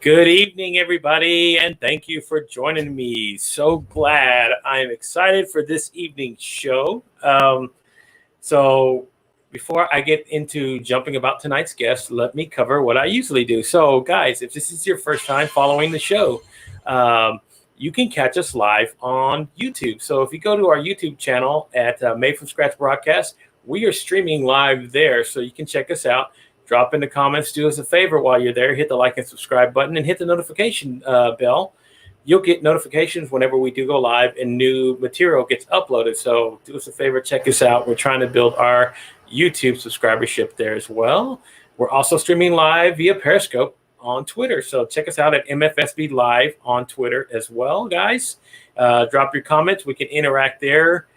Good evening, everybody, and thank you for joining me. So glad. I'm excited for this evening's show. So, before I get into jumping about tonight's guest, let me cover what I usually do. So, guys, if this is your first time following the show, um, you can catch us live on YouTube. So, if you go to our YouTube channel at Made from Scratch Broadcast, we are streaming live there, so you can check us out. Drop in the comments. Do us a favor while you're there. Hit the like and subscribe button and hit the notification bell. You'll get notifications whenever we do go live and new material gets uploaded. So do us a favor. Check us out. We're trying to build our YouTube subscribership there as well. We're also streaming live via Periscope on Twitter. So check us out at MFSB Live on Twitter as well, guys. Drop your comments. We can interact there.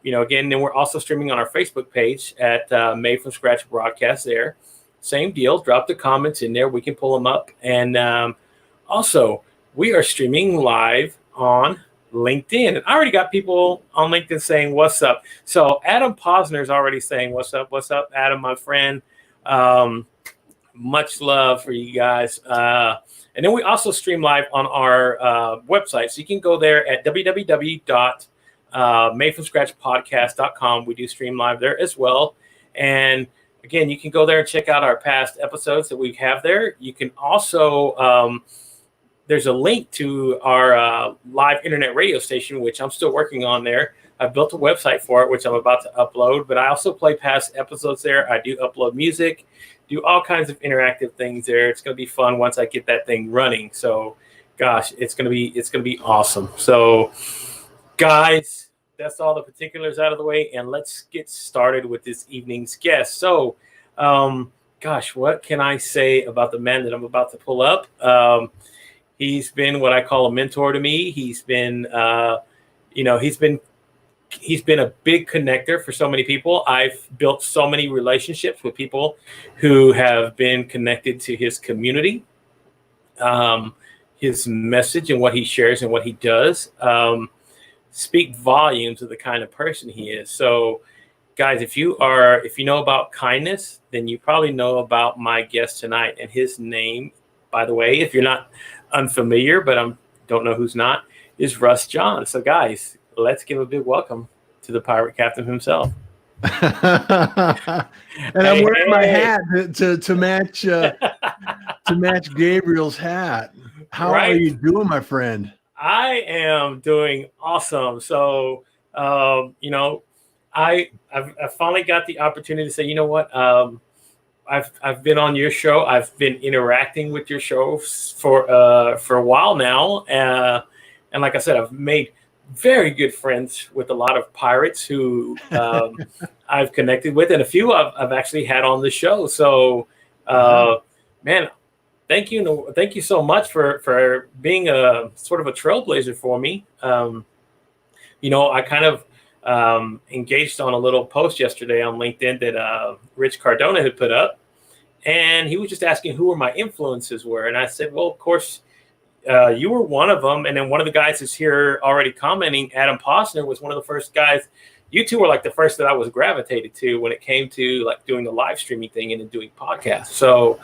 Again, then we're also streaming on our Facebook page at Made from Scratch Broadcast there. Same deal. Drop the comments in there. We can pull them up. And also, we are streaming live on LinkedIn. And I already got people on LinkedIn saying, what's up? So Adam Posner is already saying, what's up? What's up, Adam, my friend? Much love for you guys. And then we also stream live on our website. So you can go there at madefromscratchpodcast.com. We do stream live there as well. And again, you can go there and check out our past episodes that we have there. You can also, there's a link to our live internet radio station, which I'm still working on there. I've built a website for it, which I'm about to upload, but I also play past episodes there. I do upload music, do all kinds of interactive things there. It's going to be fun once I get that thing running. So gosh, it's going to be awesome. So guys, that's all the particulars out of the way, and let's get started with this evening's guest. So, what can I say about the man that I'm about to pull up? He's been what I call a mentor to me. He's been, he's been a big connector for so many people. I've built so many relationships with people who have been connected to his community, his message and what he shares and what he does. Speak volumes of the kind of person he is. So guys, if you know about kindness, then you probably know about my guest tonight. And his name, by the way, if you're not unfamiliar, but I don't know who's not, is Russ Johns. So guys, let's give a big welcome to the pirate captain himself. And I'm wearing my hat to match Gabriel's hat. How are you doing, my friend? I am doing awesome. So, I finally got the opportunity to say, you know what? I've been on your show. I've been interacting with your show for a while now. And like I said, I've made very good friends with a lot of pirates who I've connected with, and a few I've actually had on the show. So, man, thank you so much for being a sort of a trailblazer for me. I kind of engaged on a little post yesterday on LinkedIn that Rich Cardona had put up, and he was just asking who my influences were, and I said, well, of course, you were one of them, and then one of the guys is here already commenting. Adam Posner was one of the first guys. You two were like the first that I was gravitated to when it came to like doing the live streaming thing and then doing podcasts. So.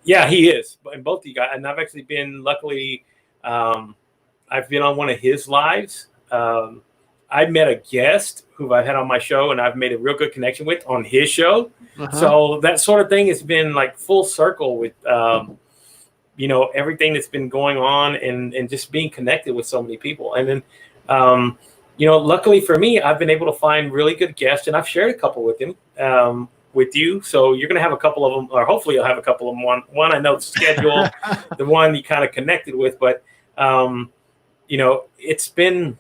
Yeah, he is. And both of you guys, and I've actually been, luckily, I've been on one of his lives. I met a guest who I had on my show, and I've made a real good connection with on his show. So that sort of thing has been like full circle with, everything that's been going on and just being connected with so many people. And then, luckily for me, I've been able to find really good guests, and I've shared a couple with him. With you, so you're going to have a couple of them, or hopefully you'll have a couple of them. One I know the schedule, the one you kind of connected with, but it's been,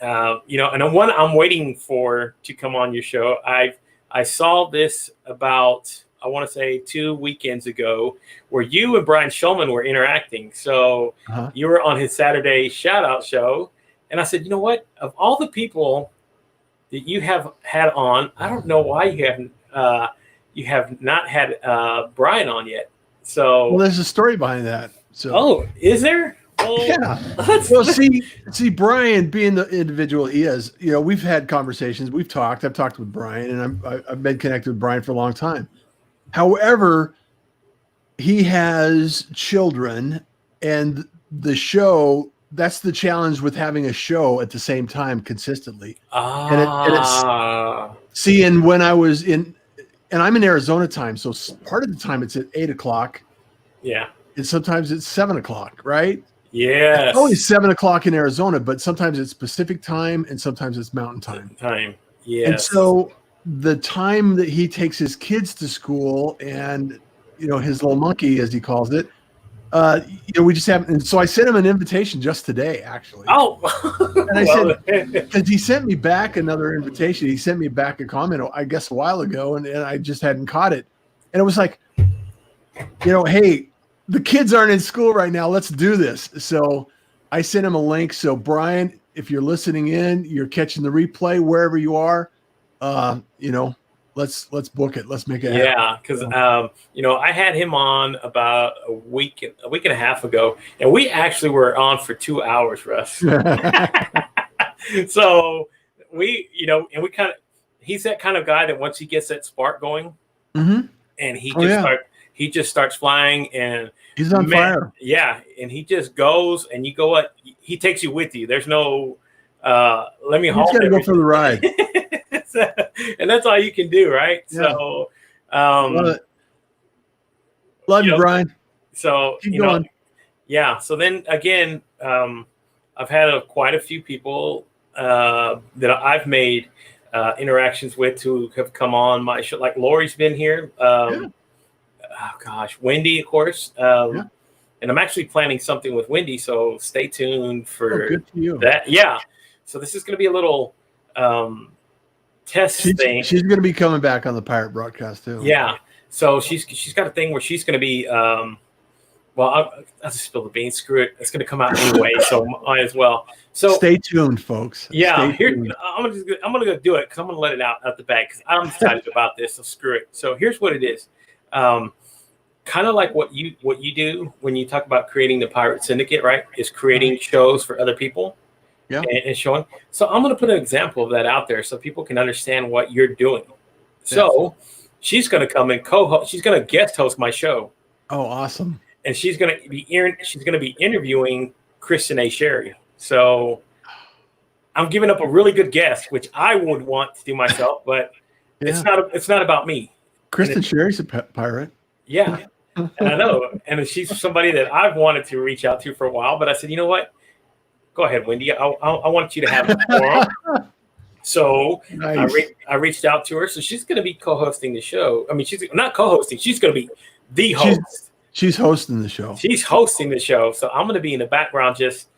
and the one I'm waiting for to come on your show. I saw this about, I want to say 2 weekends ago, where you and Brian Shulman were interacting. So you were on his Saturday shout out show, and I said, you know what? Of all the people that you have had on, I don't know why you have not had Brian on yet. So, well, there's a story behind that. So, is there? Well, yeah. Well, see, Brian, being the individual he is, we've had conversations, we've talked. I've talked with Brian, and I've been connected with Brian for a long time. However, he has children, and the show, that's the challenge with having a show at the same time consistently. And it's seeing when I was in, and I'm in Arizona time, so part of the time it's at 8:00. Yeah. And sometimes it's 7:00, right? Yes. It's always 7:00 in Arizona, but sometimes it's Pacific time and sometimes it's Mountain time. Yes. And so the time that he takes his kids to school and, his little monkey, as he calls it, we just haven't. And so I sent him an invitation just today, actually. Oh, and I said, because he sent me back another invitation. He sent me back a comment, I guess, a while ago, and I just hadn't caught it. And it was like, hey, the kids aren't in school right now. Let's do this. So I sent him a link. So Brian, if you're listening in, you're catching the replay wherever you are, let's book it. Let's make it happen. Yeah, because I had him on about a week and a half ago, and we actually were on for 2 hours, Russ. So he's that kind of guy that once he gets that spark going, and he just starts flying, and he's on fire. Yeah, and he just goes, and you go what he takes you with you. There's no let me halt. He's got to go for the ride. And that's all you can do, right? Yeah. So love you, Brian. So keep going. So then again, I've had quite a few people that I've made interactions with who have come on my show. Like Lori's been here. Wendy, of course. And I'm actually planning something with Wendy, so stay tuned for good for you. that. Yeah. So this is going to be a little test thing. She's going to be coming back on the Pirate broadcast too. Yeah. So she's got a thing where she's going to be. I'll just spill the beans. Screw it. It's going to come out anyway, so might as well. So stay tuned, folks. Yeah. I'm gonna go do it because I'm gonna let it out the bag because I'm excited about this. So screw it. So here's what it is. Kind of like what you do when you talk about creating the Pirate Syndicate, right? Is creating shows for other people. Yeah. And showing. So I'm going to put an example of that out there so people can understand what you're doing. So she's going to come and co-host. She's going to guest host my show. Oh, awesome. And she's going to be interviewing Kristen A. Sherry. So I'm giving up a really good guest, which I would want to do myself, but it's not about me. Kristen Sherry's a pirate. Yeah. And I know. And she's somebody that I've wanted to reach out to for a while, but I said, you know what? Go ahead, Wendy. I want you to have the forum. So nice. I reached out to her. So she's going to be co-hosting the show. I mean, she's not co-hosting. She's going to be the host. She's hosting the show. She's hosting the show. So I'm going to be in the background just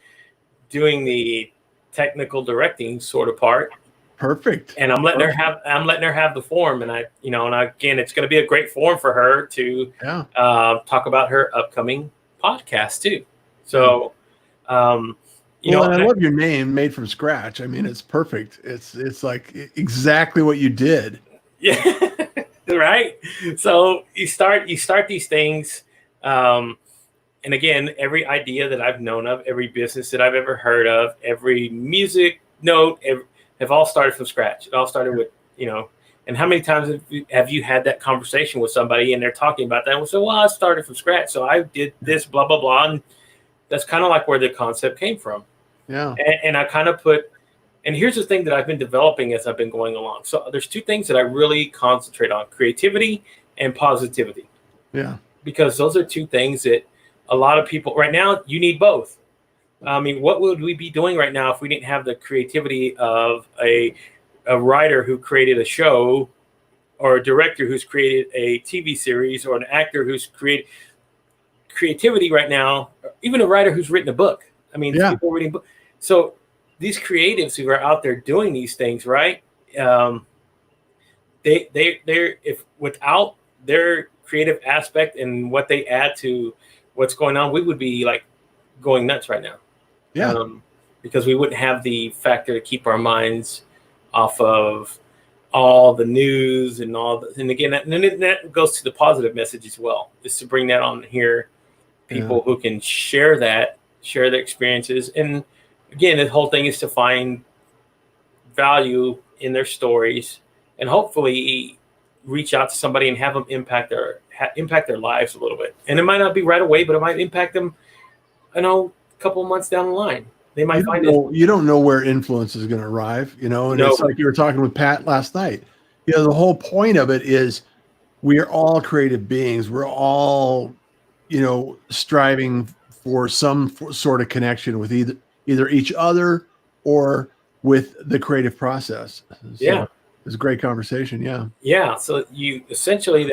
doing the technical directing sort of part. Perfect. And I'm letting her have the forum. And again, it's going to be a great forum for her to talk about her upcoming podcast too. So, and I love your name, Made from Scratch. I mean, it's perfect. It's like exactly what you did. Yeah, right. So you start these things, and again, every idea that I've known of, every business that I've ever heard of, every music note, have all started from scratch. It all started with And how many times have you had that conversation with somebody and they're talking about that? And we'll say, well, I started from scratch, so I did this, blah blah blah, and that's kind of like where the concept came from. Yeah. And I kind of and here's the thing that I've been developing as I've been going along. So there's two things that I really concentrate on: creativity and positivity. Yeah. Because those are two things that a lot of people right now, you need both. I mean, what would we be doing right now if we didn't have the creativity of a writer who created a show, or a director who's created a TV series, or an actor who's created creativity right now, even a writer who's written a book. I mean, people reading books. So these creatives who are out there doing these things, right? They're if without their creative aspect and what they add to what's going on, we would be like going nuts right now. Yeah. Because we wouldn't have the factor to keep our minds off of all the news and all the, and again, that goes to the positive message as well, is to bring that on here, people who can share their experiences. And again, the whole thing is to find value in their stories and hopefully reach out to somebody and have them impact their lives a little bit. And it might not be right away, but it might impact them, a couple of months down the line. They might you don't know where influence is going to arrive, and it's like you were talking with Pat last night. The whole point of it is we are all creative beings. We're all, striving for some sort of connection with either each other or with the creative process. So it's a great conversation. Yeah. Yeah. So you essentially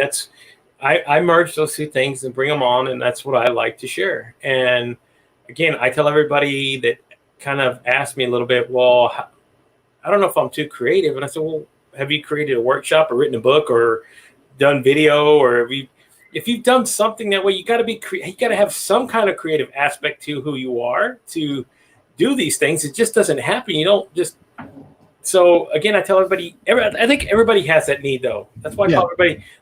I merge those two things and bring them on, and that's what I like to share. And again, I tell everybody that kind of ask me a little bit, well, I don't know if I'm too creative. And I said, well, have you created a workshop or written a book or done video, or if you've done something that way, you got to you got to have some kind of creative aspect to who you are to do these things. It just doesn't happen. You don't just. So again, I tell everybody, I think everybody has that need though. That's why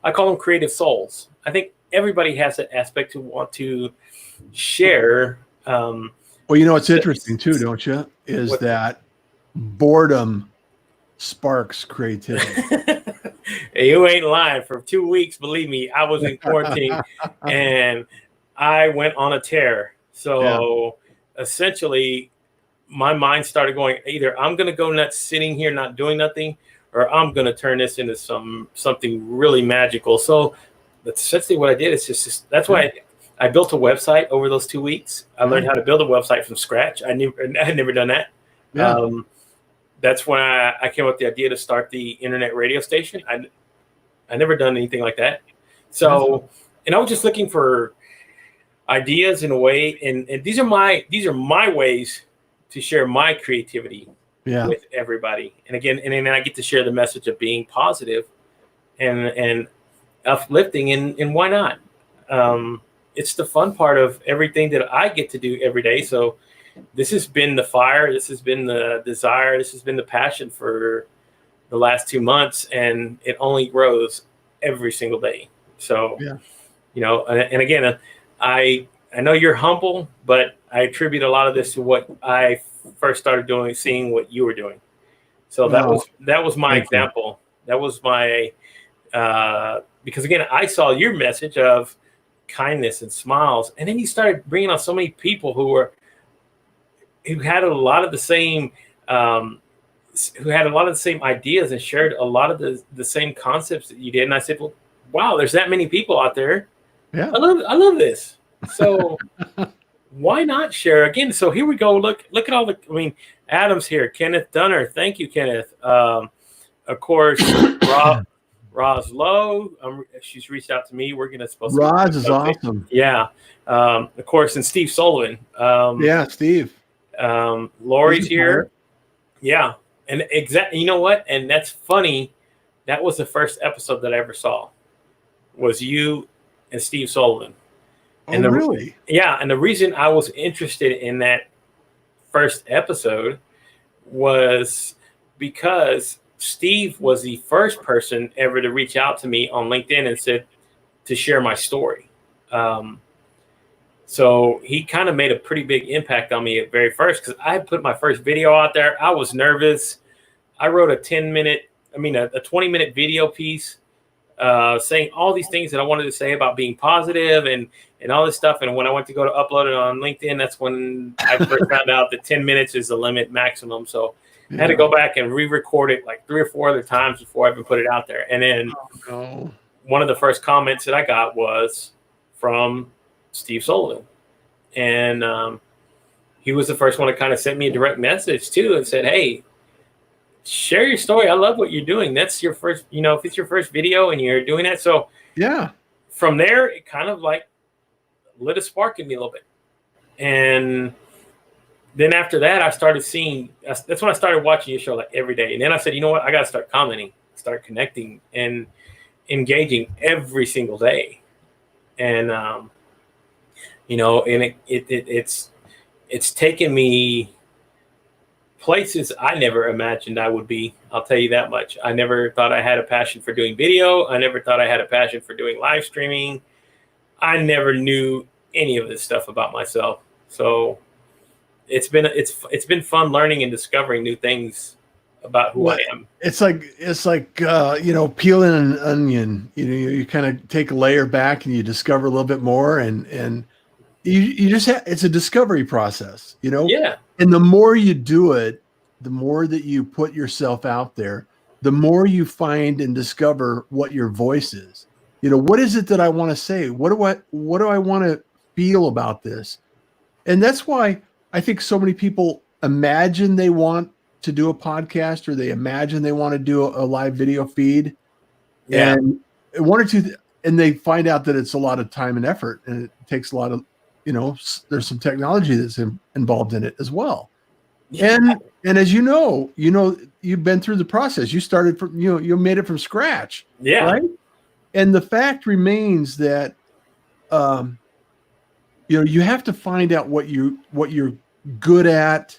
I call them creative souls. I think everybody has that aspect to want to share. Well, it's interesting too, don't you? Is that boredom sparks creativity. You ain't lying. For 2 weeks, believe me, I was in quarantine and I went on a tear. So essentially, my mind started going, either I'm going to go nuts sitting here not doing nothing, or I'm going to turn this into something really magical. So that's essentially what I did. It's just that's why I built a website over those 2 weeks. I learned how to build a website from scratch. I had never done that. Yeah. That's when I came up with the idea to start the internet radio station. I never done anything like that. So, and I was just looking for ideas in a way, and these are my ways to share my creativity with everybody. And again, and then I get to share the message of being positive and uplifting, and why not? It's the fun part of everything that I get to do every day. So this has been the fire. This has been the desire. This has been the passion for the last 2 months, and it only grows every single day. So, and again, I know you're humble, but I attribute a lot of this to what I first started doing, seeing what you were doing. So that was my example. That was my, because again, I saw your message of kindness and smiles, and then you started bringing on so many people who had a lot of the same ideas and shared a lot of the same concepts that you did. And I said, well, wow, there's that many people out there. Yeah, I love this. So why not share again? So here we go. Look at all Adam's here. Kenneth Dunner. Thank you, Kenneth. Of course, Roz Lowe. She's reached out to me. We're going to supposed to. Roz is awesome. Yeah. Of course, and Steve Sullivan. Steve. Lori's here. Yeah. And exactly, you know what? And that's funny. That was the first episode that I ever saw. Was you and Steve Sullivan. And really? Yeah. And the reason I was interested in that first episode was because Steve was the first person ever to reach out to me on LinkedIn and said to share my story. So he kind of made a pretty big impact on me at very first, because I put my first video out there. I was nervous. I wrote a 20-minute video piece saying all these things that I wanted to say about being positive and all this stuff. And when I went to go to upload it on LinkedIn, that's when I first found out that 10 minutes is the limit maximum. So I had to go back and re-record it like 3 or 4 other times before I even put it out there. And then one of the first comments that I got was from Steve Sullivan. And he was the first one to kind of send me a direct message too and said, hey, share your story. I love what you're doing. That's your first, if it's your first video and you're doing that. So from there, it kind of like lit a spark in me a little bit. And then after that, I started that's when I started watching your show like every day. And then I said, you know what? I got to start commenting, start connecting and engaging every single day. And, and it's taken me places I never imagined I would be. I'll tell you that much. I never thought I had a passion for doing video. I never thought I had a passion for doing live streaming. I never knew any of this stuff about myself. So it's been fun learning and discovering new things about who I am. It's like peeling an onion. You kind of take a layer back and you discover a little bit more, and you just it's a discovery process. Yeah. And the more you do it, the more that you put yourself out there, the more you find and discover what your voice is. What is it that I want to say? What do I want to feel about this? And that's why I think so many people imagine they want to do a podcast, or they imagine they want to do a live video feed. Yeah. And one or two, and they find out that it's a lot of time and effort, and it takes a lot of, there's some technology that's involved in it as well. Yeah. And as you've been through the process. You started from, you made it from scratch. Yeah. Right. And the fact remains that, you have to find out what you're good at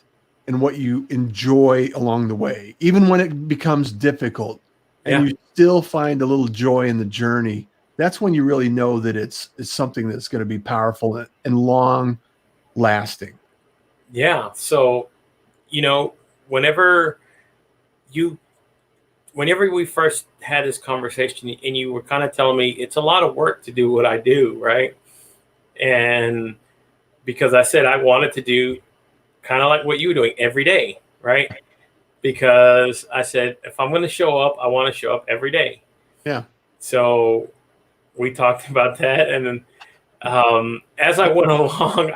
and what you enjoy along the way, even when it becomes difficult, and you still find a little joy in the journey. That's when you really know that it's something that's going to be powerful and long lasting. Yeah. So, whenever we first had this conversation, and you were kind of telling me it's a lot of work to do what I do, right? And because I said I wanted to do kind of like what you were doing every day, right? Because I said, if I'm going to show up, I want to show up every day. Yeah. So we talked about that. And then as I went along,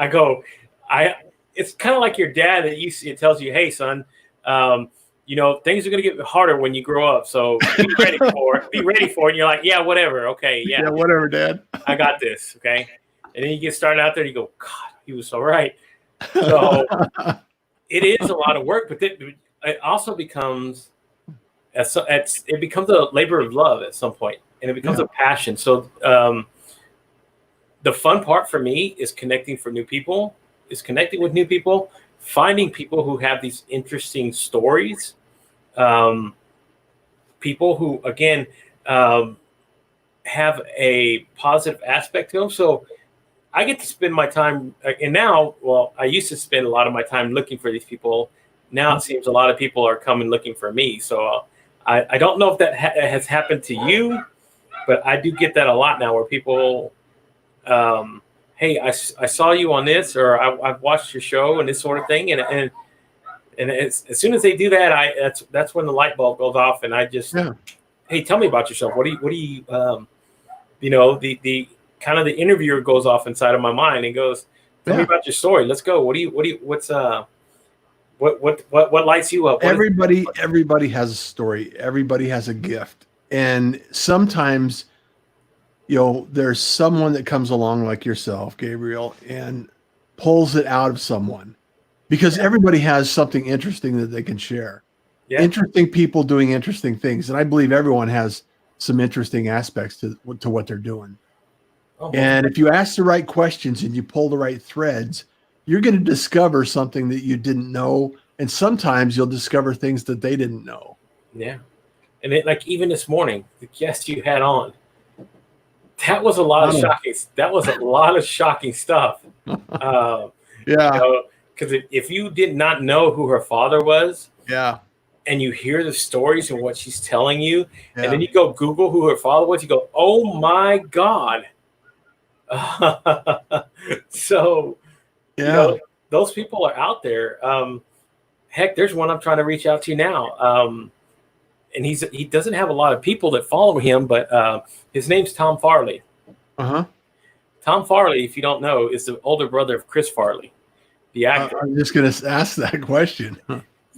it's kind of like your dad that it tells you, hey, son, things are going to get harder when you grow up. So be ready for it. Be ready for it. And you're like, yeah, whatever. Okay. Yeah. Yeah, whatever, Dad. I got this. Okay. And then you get started out there and you go, God, he was so right. So it is a lot of work, but it also becomes it becomes a labor of love at some point, and it becomes a passion. So the fun part for me is connecting with new people, finding people who have these interesting stories, people who, again, have a positive aspect to them. So I get to spend my time, and now, I used to spend a lot of my time looking for these people. Now it seems a lot of people are coming looking for me. So I don't know if that has happened to you, but I do get that a lot now, where people, hey, I saw you on this, or I've watched your show and this sort of thing. And as soon as they do that, that's when the light bulb goes off, and I just, hey, tell me about yourself. What do you the kind of the interviewer goes off inside of my mind and goes, tell me about your story. Let's go. What lights you up? Everybody has a story. Everybody has a gift. And sometimes, there's someone that comes along like yourself, Gabriel, and pulls it out of someone, because everybody has something interesting that they can share. Yeah. Interesting people doing interesting things. And I believe everyone has some interesting aspects to what they're doing. Oh, and if you ask the right questions and you pull the right threads, you're going to discover something that you didn't know. And sometimes you'll discover things that they didn't know. Yeah. And even this morning, the guest you had on, that was a lot of shocking stuff. Yeah. Because if you did not know who her father was, and you hear the stories and what she's telling you, and then you go Google who her father was, you go, oh my God. So, those people are out there. Heck, there's one I'm trying to reach out to now. And he doesn't have a lot of people that follow him, but his name's Tom Farley. Tom Farley, if you don't know, is the older brother of Chris Farley, the actor. I'm just going to ask that question.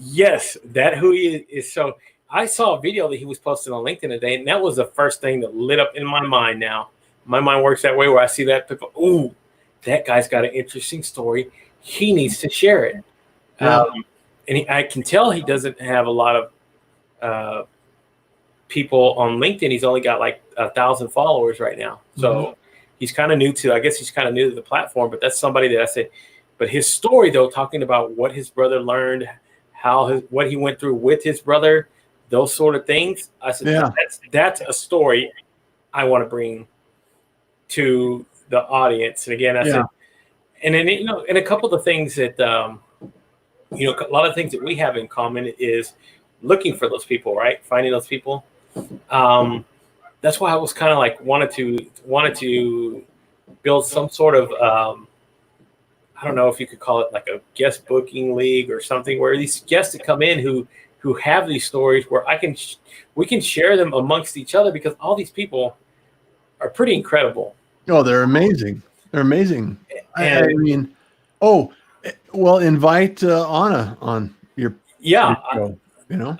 Yes, that who he is. So I saw a video that he was posting on LinkedIn today, and that was the first thing that lit up in my mind. Now my mind works that way, where I see that, ooh, that guy's got an interesting story. He needs to share it. And I can tell he doesn't have a lot of people on LinkedIn. He's only got like 1,000 followers right now. So he's kind of new to the platform, but that's somebody that I said, but his story though, talking about what his brother learned, what he went through with his brother, those sort of things. I said, that's a story I want to bring to the audience. And again, I said, and then, and a couple of the things that, a lot of things that we have in common is looking for those people, right? Finding those people. That's why I was kind of like wanted to build some sort of I don't know if you could call it like a guest booking league or something, where these guests that come in who have these stories where we can share them amongst each other, because all these people are pretty incredible. Oh, they're amazing. They're amazing. I And mean, oh, well, invite Anna on your yeah, show, you know?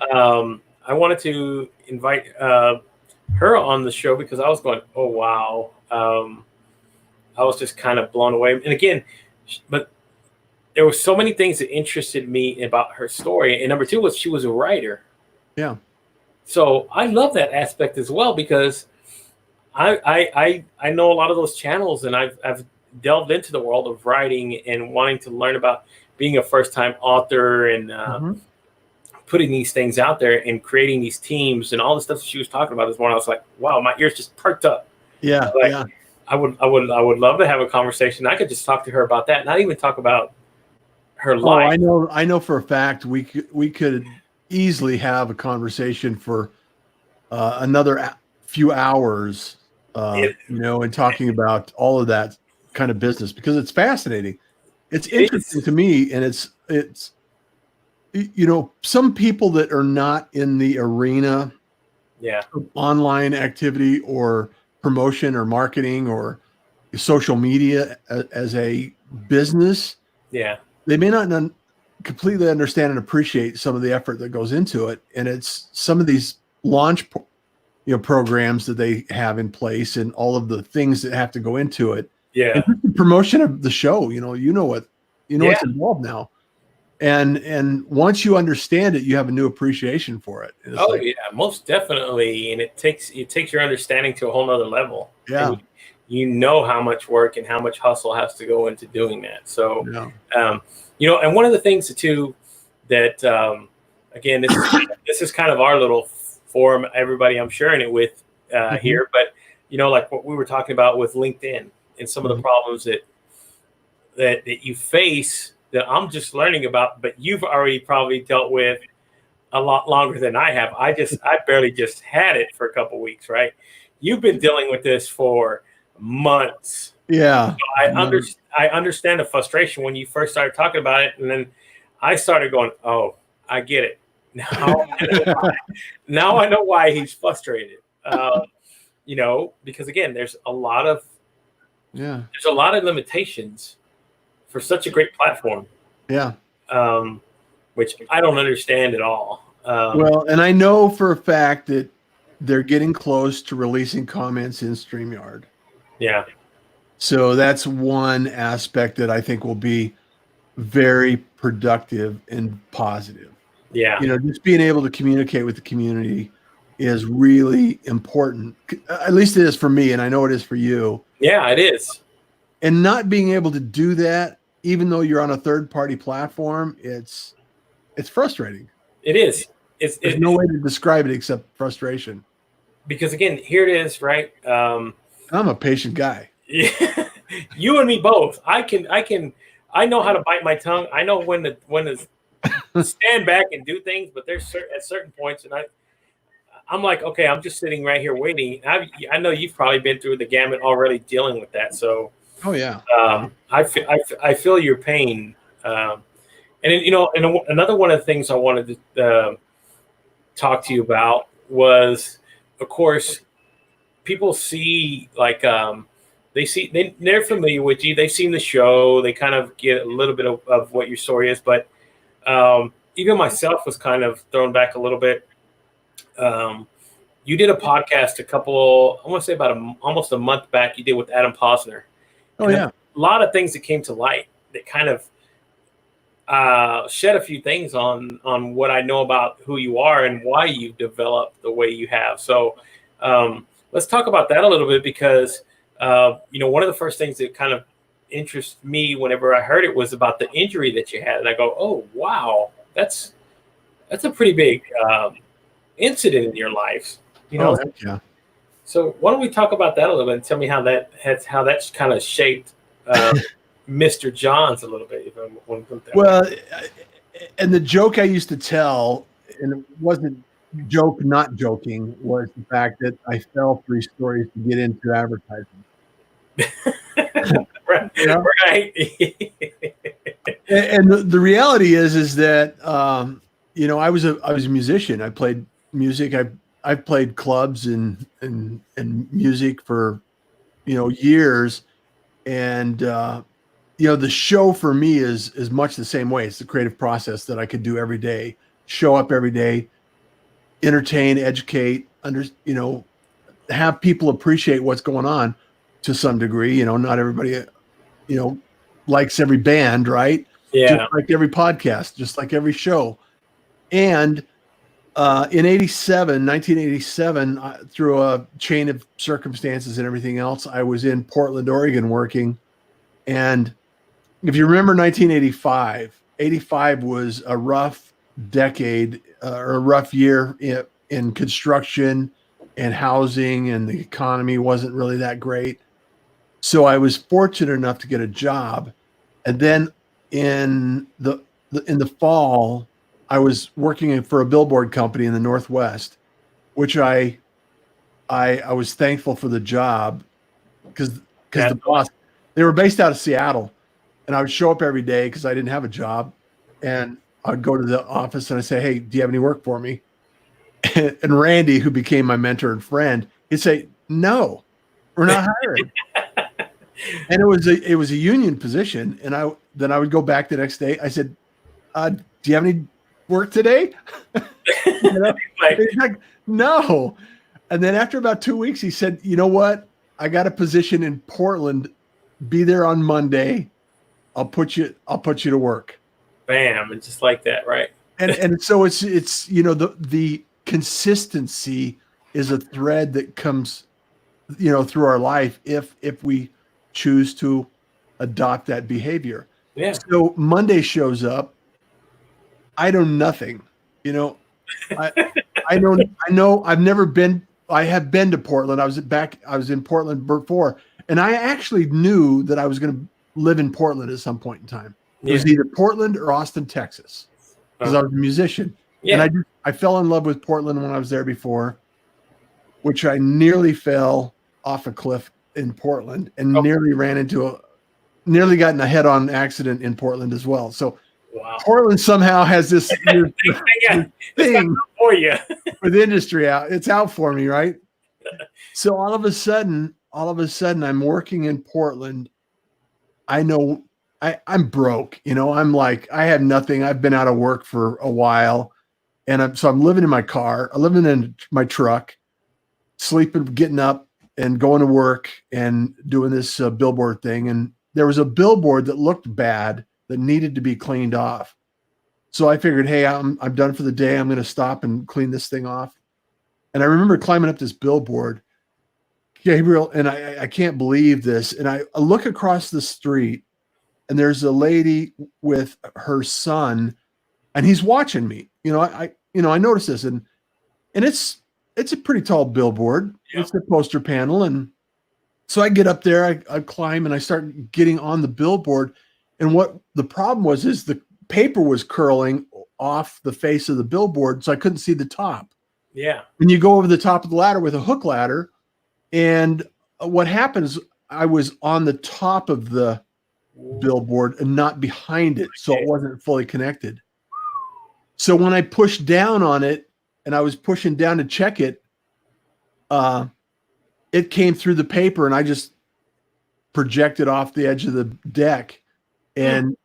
I wanted to invite her on the show because I was going, oh wow, I was just kind of blown away. And again, but there were so many things that interested me about her story. And number two was she was a writer. Yeah. So I love that aspect as well, because I know a lot of those channels, and I've delved into the world of writing and wanting to learn about being a first time author and putting these things out there and creating these teams and all the stuff that she was talking about. This morning, I was like, wow, my ears just perked up. Yeah. Like, Yeah. I would love to have a conversation. I could just talk to her about that, not even talk about her life. I know for a fact we could easily have a conversation for another few hours, you know, and talking about all of that kind of business, because it's fascinating. It's interesting to me, and it's you know, some people that are not in the arena of online activity or promotion or marketing or social media as a business, they may not completely understand and appreciate some of the effort that goes into it. And it's some of these launch programs that they have in place and all of the things that have to go into it. And the promotion of the show, what's involved now. And once you understand it, you have a new appreciation for it. Yeah, most definitely. And it takes your understanding to a whole nother level. Yeah. And you know how much work and how much hustle has to go into doing that. So, and one of the things too, that, again, this is kind of our little forum, everybody I'm sharing it with here, but like what we were talking about with LinkedIn and some of the problems that you face that I'm just learning about, but you've already probably dealt with a lot longer than I have. I barely just had it for a couple of weeks, right? You've been dealing with this for months. Yeah. So I understand the frustration when you first started talking about it. And then I started going, oh, I get it. Now I know why he's frustrated. Because again, there's a lot of limitations for such a great platform. Yeah. Which I don't understand at all. Well, and I know for a fact that they're getting close to releasing comments in StreamYard. Yeah. So that's one aspect that I think will be very productive and positive. Yeah. Just being able to communicate with the community is really important. At least it is for me, and I know it is for you. Yeah, it is. And not being able to do that, even though you're on a third-party platform, it's frustrating. It is. There's no way to describe it except frustration. Because again, here it is, right? I'm a patient guy. Yeah, you and me both. I know how to bite my tongue. I know when to stand back and do things, but there's at certain points, and I'm like, okay, I'm just sitting right here waiting. I know you've probably been through the gamut already dealing with that. So, oh yeah, I feel your pain. And then, another one of the things I wanted to talk to you about was, of course, people see like they're familiar with you. They've seen the show. They kind of get a little bit of what your story is. But even myself was kind of thrown back a little bit. You did a podcast I want to say about almost a month back. You did with Adam Posner. Oh yeah, a lot of things that came to light that kind of shed a few things on what I know about who you are and why you've developed the way you have. So let's talk about that a little bit, because one of the first things that kind of interested me whenever I heard it was about the injury that you had, and I go, oh wow, that's a pretty big incident in your life. Oh, yeah. So why don't we talk about that a little bit and tell me how that's kind of shaped Mr. Johns a little bit. If I want to put that well, and the joke I used to tell and it wasn't not joking, was the fact that I fell 3 stories to get into advertising. Right. You know? Right. And the reality is that you know, I was a musician. I played music. I've played clubs and music for, you know, years. And you know, the show for me is much the same way. It's the creative process that I could do every day. Show up every day, entertain, educate, you know, have people appreciate what's going on to some degree. You know, not everybody, you know, likes every band, right? Yeah. Just like every podcast, just like every show. And in 1987, through a chain of circumstances and everything else, I was in Portland, Oregon working. And if you remember 1985, 85 was a rough decade or a rough year in construction and housing, and the economy wasn't really that great. So I was fortunate enough to get a job. And then in the fall, I was working for a billboard company in the Northwest, which I was thankful for the job because the boss, they were based out of Seattle, and I would show up every day because I didn't have a job, and I'd go to the office and I say, "Hey, do you have any work for me?" And Randy, who became my mentor and friend, he'd say, "No, we're not hiring." And it was a union position, and then I would go back the next day. I said, "Do you have any work today?" You know? He's like, "No." And then after about 2 weeks, he said, "You know what? I got a position in Portland. Be there on Monday. I'll put you to work." Bam, and just like that, right? And so it's you know, the consistency is a thread that comes, you know, through our life if we choose to adopt that behavior. Yeah. So Monday shows up. I know nothing. You know, I know I've never been. I have been to Portland. I was in Portland before, and I actually knew that I was going to live in Portland at some point in time. It was either Portland or Austin, Texas, because I was a musician. Yeah. And I fell in love with Portland when I was there before, which I nearly fell off a cliff in Portland and nearly got in a head-on accident in Portland as well. So Portland somehow has this thing for you for the industry out. It's out for me, right? So all of a sudden, I'm working in Portland. I know I'm broke. You know, I'm like, I have nothing. I've been out of work for a while. And I'm living in my car. I'm living in my truck, sleeping, getting up and going to work and doing this billboard thing. And there was a billboard that looked bad that needed to be cleaned off. So I figured, hey, I'm done for the day. I'm going to stop and clean this thing off. And I remember climbing up this billboard, Gabriel, and I can't believe this. And I look across the street, and there's a lady with her son, and he's watching me. You know, I noticed this, and it's a pretty tall billboard. Yeah. It's the poster panel, and so I get up there, I climb, and I start getting on the billboard. And what the problem was is the paper was curling off the face of the billboard, so I couldn't see the top. Yeah. When you go over the top of the ladder with a hook ladder, and what happens, I was on the top of the billboard and not behind it, so it wasn't fully connected. So when I pushed down on it, and I was pushing down to check it, it came through the paper, and I just projected off the edge of the deck. And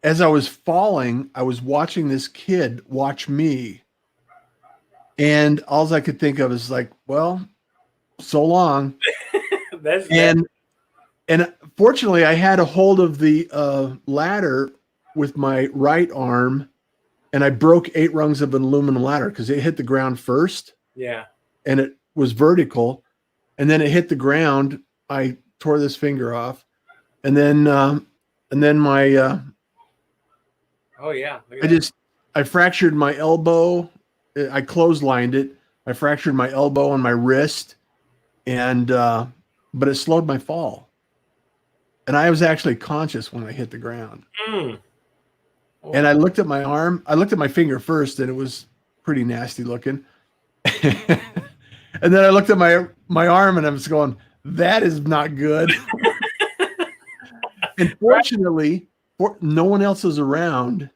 as I was falling, I was watching this kid watch me. And all I could think of is like, well, so long. And fortunately, I had a hold of the ladder with my right arm, and I broke 8 rungs of an aluminum ladder because it hit the ground first. Yeah. And it was vertical. And then it hit the ground. I tore this finger off. And then my I fractured my elbow. I clotheslined it. I fractured my elbow and my wrist, and but it slowed my fall. And I was actually conscious when I hit the ground. And I looked at my arm. I looked at my finger first, and it was pretty nasty looking. And then I looked at my arm and I was going, that is not good. And fortunately, no one else was around.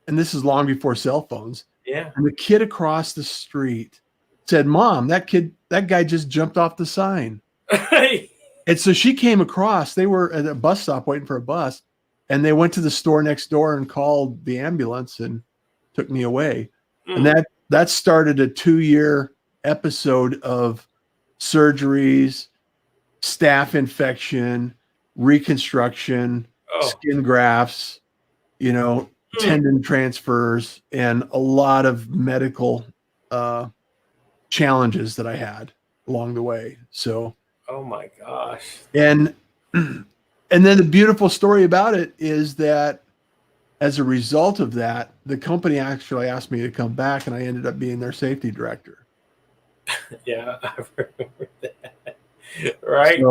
And this is long before cell phones. Yeah. And the kid across the street said, Mom, that guy just jumped off the sign. And so she came across, they were at a bus stop waiting for a bus, and they went to the store next door and called the ambulance and took me away. And that started a 2-year episode of surgeries, staph infection, reconstruction, skin grafts, tendon transfers, and a lot of medical challenges that I had along the way. So, oh my gosh. And then the beautiful story about it is that as a result of that, the company actually asked me to come back, and I ended up being their safety director. Yeah, I remember that. Right.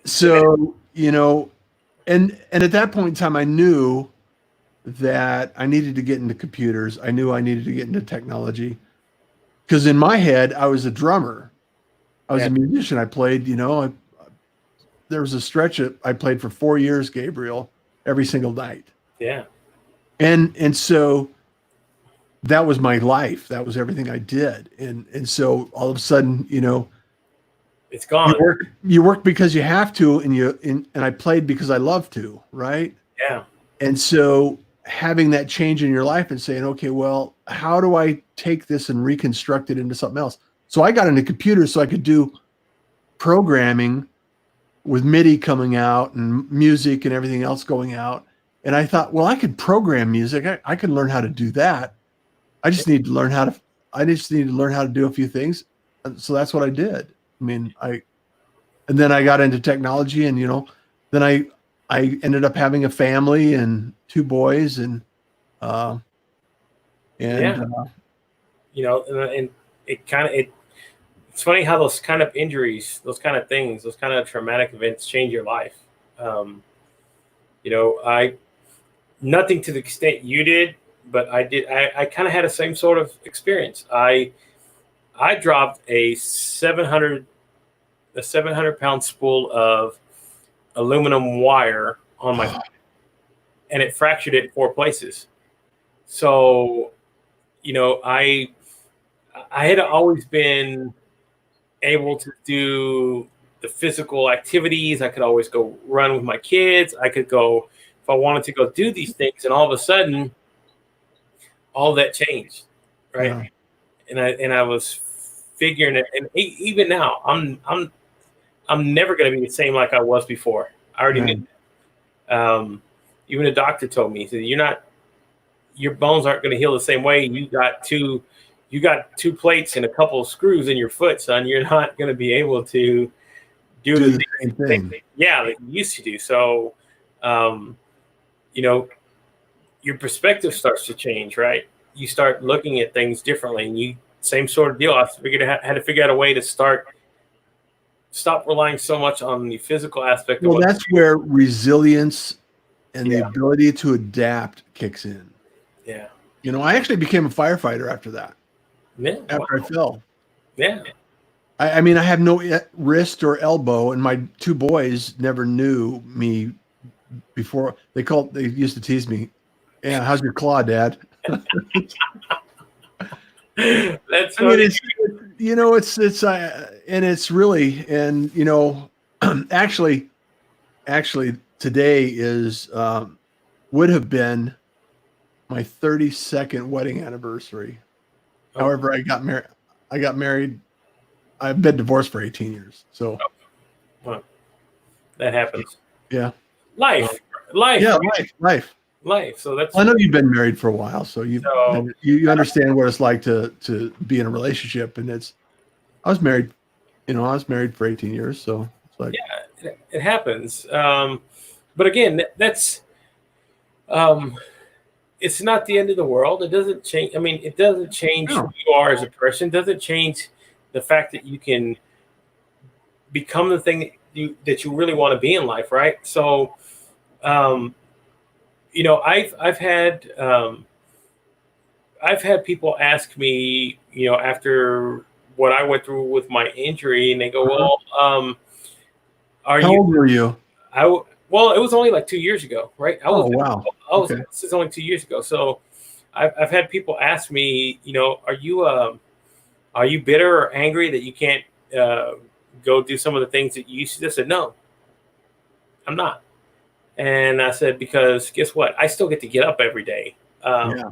So and at that point in time, I knew that I needed to get into computers. I knew I needed to get into technology, because in my head, I was a drummer. I was a musician. I played, there was a stretch that I played for 4 years, Gabriel, every single night. Yeah. And so that was my life. That was everything I did. And so all of a sudden, it's gone. You work because you have to, and I played because I love to, right? Yeah. And so having that change in your life and saying, okay, well, how do I take this and reconstruct it into something else? So I got into computers so I could do programming with MIDI coming out and music and everything else going out. And I thought, well, I could program music. I could learn how to do that. I just need to learn how to do a few things. And so that's what I did. And then I got into technology, and, then I ended up having a family and 2 boys, and it's funny how those kind of injuries, those kind of things, those kind of traumatic events change your life. Nothing to the extent you did, but I did. I kind of had the same sort of experience. I dropped a 700-pound spool of aluminum wire on my foot, and it fractured it 4 places. So, I had always been able to do the physical activities. I could always go run with my kids. I could go if I wanted to go do these things, and all of a sudden, all that changed, right? Yeah. And I was figuring it, and even now, I'm never going to be the same like I was before. I already knew that. Even a doctor told me, he said, your bones aren't going to heal the same way. You got 2 plates and a couple of screws in your foot, son. You're not going to be able to do the same thing. Yeah, like you used to do. So, your perspective starts to change, right? You start looking at things differently, and same sort of deal. I had to figure out a way to stop relying so much on the physical aspect. Well, that's where resilience and the ability to adapt kicks in. Yeah. I actually became a firefighter after that. Yeah. After I fell. Yeah. I mean, I have no wrist or elbow, and my 2 boys never knew me before. They used to tease me. Yeah, how's your claw, Dad? That's I mean, it's really, actually today is would have been my 32nd wedding anniversary. Oh. However, I got married. I've been divorced for 18 years. So well, that happens. Yeah. Life. Yeah, life. So that's. I know you've been married for a while, so you understand what it's like to be in a relationship, and I was married for 18 years, so it's like it happens. But again, that's it's not the end of the world. It doesn't change. I mean, it doesn't change who you are as a person. It doesn't change the fact that you can become the thing that you really want to be in life, right? So, I've had I've had people ask me, after what I went through with my injury, and they go, Uh-huh. "Well, are How you?" old were you? Well, it was only like 2 years ago, right? Oh, wow. Okay. This is only 2 years ago. So I've had people ask me, are you bitter or angry that you can't uh, go do some of the things that you used to do? I said, no, I'm not. And I said, because guess what? I still get to get up every day. Um, Yeah.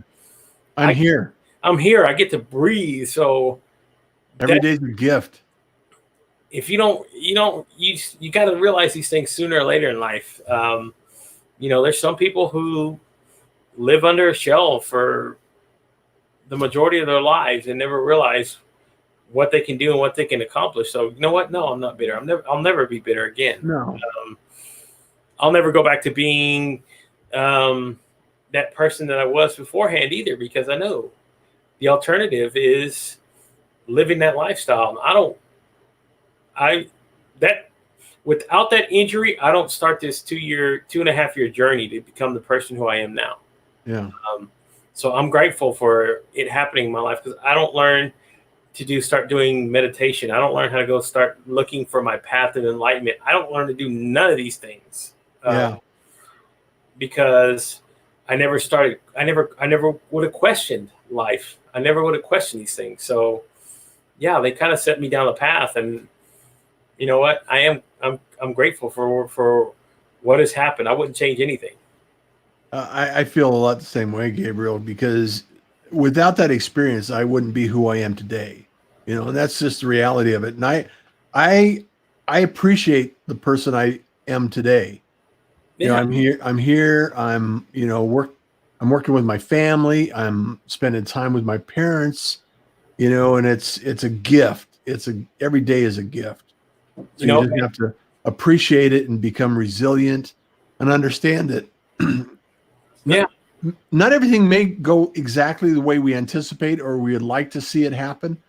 I'm I here. I'm here. I get to breathe. So Every that day's a gift. if you got to realize these things sooner or later in life. There's some people who live under a shell for the majority of their lives and never realize what they can do and what they can accomplish. So you know what? No, I'm not bitter. I'll never be bitter again. No. Um, I'll never go back to being that person that I was beforehand either, because I know the alternative is living that lifestyle. I that without that injury, I don't start this 2.5 year journey to become the person who I am now. Yeah. So I'm grateful for it happening in my life, because I don't learn to start doing meditation. I don't learn how to go start looking for my path of enlightenment. I don't learn to do none of these things. Yeah. Because I never would have questioned life. I never would have questioned these things. So yeah, they kind of set me down the path, and you know what? I'm grateful for what has happened. I wouldn't change anything. I feel a lot the same way, Gabriel, because without that experience, I wouldn't be who I am today. And that's just the reality of it. And I, I appreciate the person I am today. Yeah. I'm here. I'm working with my family. I'm spending time with my parents. And it's a gift. Every day is a gift. So You you know, just have to appreciate it and become resilient and understand that yeah. not everything may go exactly the way we anticipate or we would like to see it happen.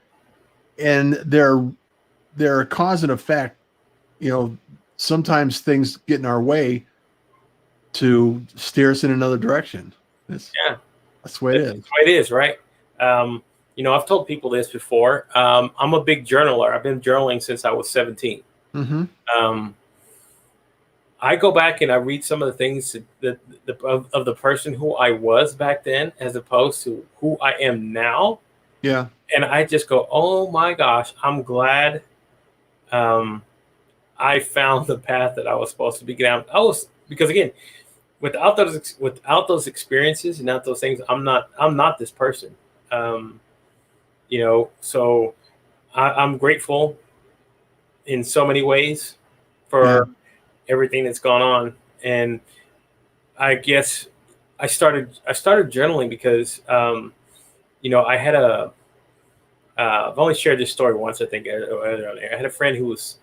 And they're a cause and effect. Sometimes things get in our way to steer us in another direction. That's the way it is. That's the way it is, right? I've told people this before. I'm a big journaler. I've been journaling since I was 17. Mm-hmm. I go back and I read some of the things of the person who I was back then, as opposed to who I am now. Yeah. And I just go, oh my gosh, I'm glad I found the path that I was supposed to be down. Because again, without those experiences and not those things, I'm not this person. So I'm grateful in so many ways for everything that's gone on. And I guess I started journaling because I had I've only shared this story once, I think, earlier on there. I had a friend who was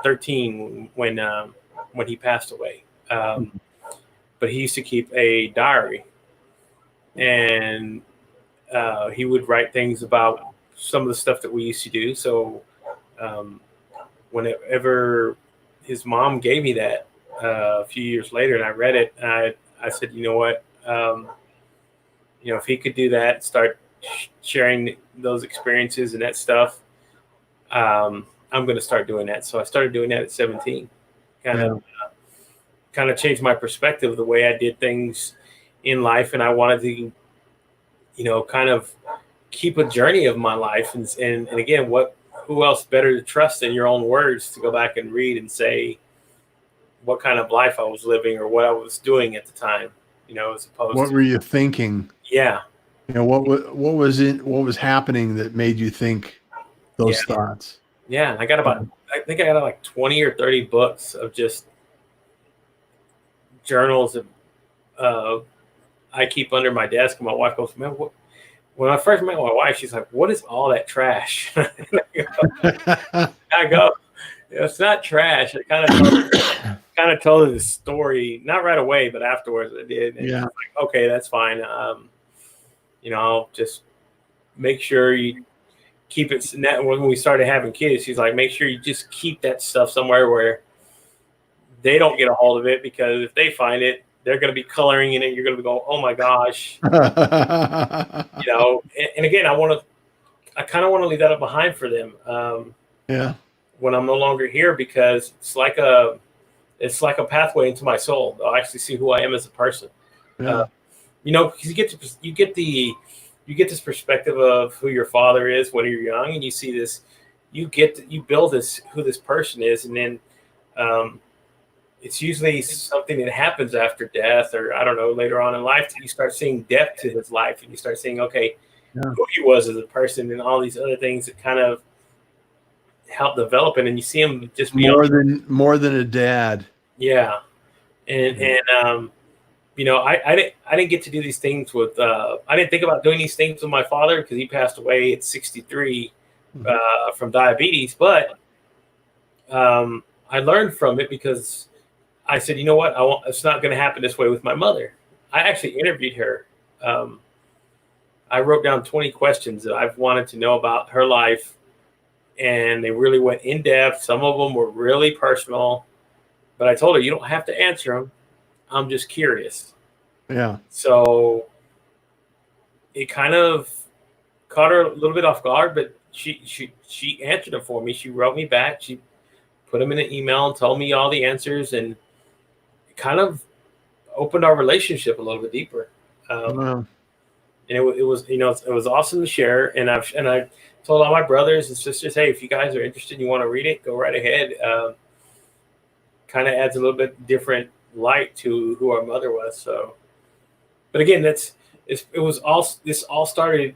13 when he passed away. But he used to keep a diary, and he would write things about some of the stuff that we used to do. So whenever his mom gave me that a few years later, and I read it, and I said, you know what, if he could do that, start sharing those experiences and that stuff, I'm going to start doing that. So I started doing that at 17. Kind of changed my perspective of the way I did things in life, and I wanted to, kind of keep a journey of my life, and again, who else better to trust than your own words to go back and read and say what kind of life I was living or what I was doing at the time, as opposed what were you thinking? Yeah. What was happening that made you think those thoughts? Yeah, I got like 20 or 30 books of just journals that I keep under my desk, and my wife goes, man, when I first met my wife, she's like, what is all that trash? I go, it's not trash. I kind of told her the story, not right away, but afterwards I did. And yeah. Like, okay, that's fine. I'll just make sure you keep it. When we started having kids, she's like, make sure you just keep that stuff somewhere where they don't get a hold of it, because if they find it, they're going to be coloring in it. You're going to go, oh my gosh, And again, I kind of want to leave that up behind for them. Yeah. When I'm no longer here, because it's like a pathway into my soul. I'll actually see who I am as a person. Yeah. Because you get this perspective of who your father is when you're young, and you see this, you build who this person is, and then it's usually something that happens after death, or I don't know, later on in life, that you start seeing depth to his life, and you start seeing, okay, who he was as a person, and all these other things that kind of help develop it, and you see him just more than a dad. Yeah, and I didn't get to do these things with. I didn't think about doing these things with my father because he passed away at 63 from diabetes, but I learned from it because I said, you know what, it's not going to happen this way with my mother. I actually interviewed her. I wrote down 20 questions that I've wanted to know about her life, and they really went in depth. Some of them were really personal, but I told her, you don't have to answer them. I'm just curious. Yeah. So it kind of caught her a little bit off guard, but she answered them for me. She wrote me back. She put them in an email and told me all the answers, and it kind of opened our relationship a little bit deeper. Wow. And it was it was awesome to share. And I told all my brothers and sisters, hey, if you guys are interested, you want to read it, go right ahead. Kind of adds a little bit different light to who our mother was. So, but again, this all started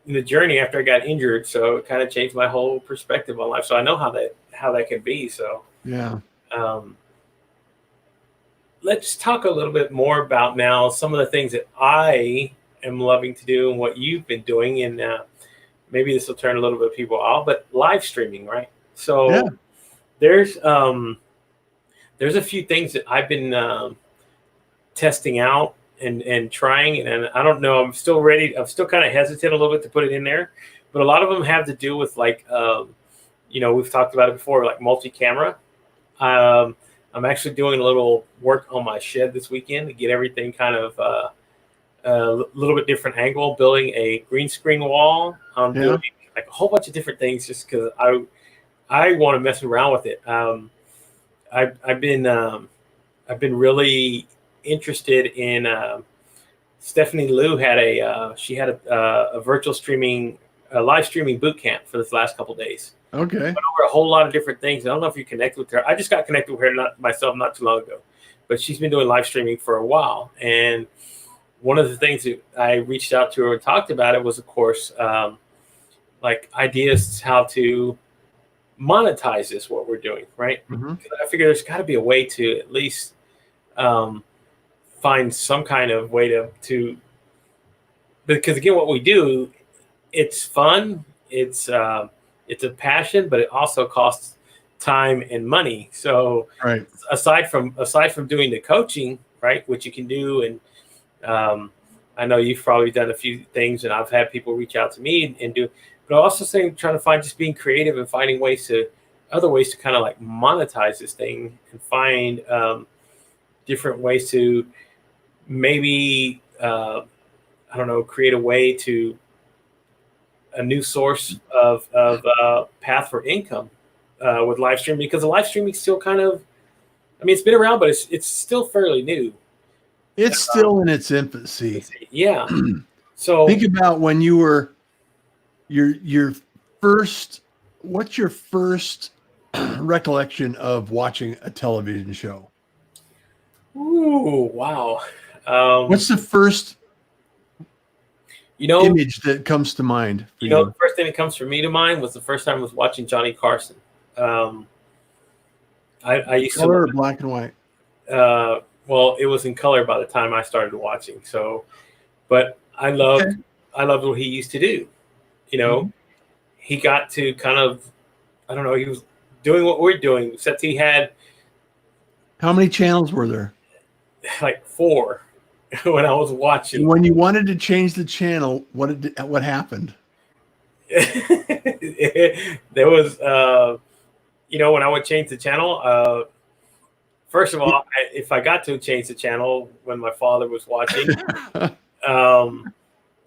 in the journey after I got injured. So it kind of changed my whole perspective on life. So I know how that can be. So yeah. Let's talk a little bit more about now some of the things that I am loving to do and what you've been doing. And maybe this will turn a little bit of people off, but live streaming, right? So there's a few things that I've been testing out and trying, and I don't know, I'm still kind of hesitant a little bit to put it in there, but a lot of them have to do with like, we've talked about it before, like multi-camera. I'm actually doing a little work on my shed this weekend to get everything kind of a little bit different angle, building a green screen wall. I'm doing like a whole bunch of different things just because I want to mess around with it. I've been really interested in Stephanie Liu had a virtual streaming, live streaming boot camp for this last couple of days. Okay. Went over a whole lot of different things. I don't know if you connected with her. I just got connected with her not too long ago, but she's been doing live streaming for a while. And one of the things that I reached out to her and talked about it was, of course, like ideas how to monetize this, what we're doing, right? Mm-hmm. I figure there's got to be a way to at least find some kind of way to because again, what we do, it's fun, it's a passion, but it also costs time and money. So aside from doing the coaching, right, which you can do, and I know you've probably done a few things, and I've had people reach out to me and do. But I'm also trying to find just being creative and finding other ways to kind of like monetize this thing and find different ways to maybe, I don't know, create a way to a new source of path for income with live streaming, because the live streaming is still kind of, I mean, it's been around, but it's still fairly new. It's still in its infancy. Yeah. So think about when you were your first. What's your first recollection of watching a television show? Ooh, wow. What's the first image that comes to mind for you? The first thing that comes for me to mind was the first time I was watching Johnny Carson. I used color or black and white? Well, it was in color by the time I started watching. So, but I loved what he used to do. He got to kind of, I don't know, he was doing what we're doing, except he had. How many channels were there? Like 4 when I was watching. When you wanted to change the channel, what happened? There was, when I would change the channel, first of all, if I got to change the channel when my father was watching,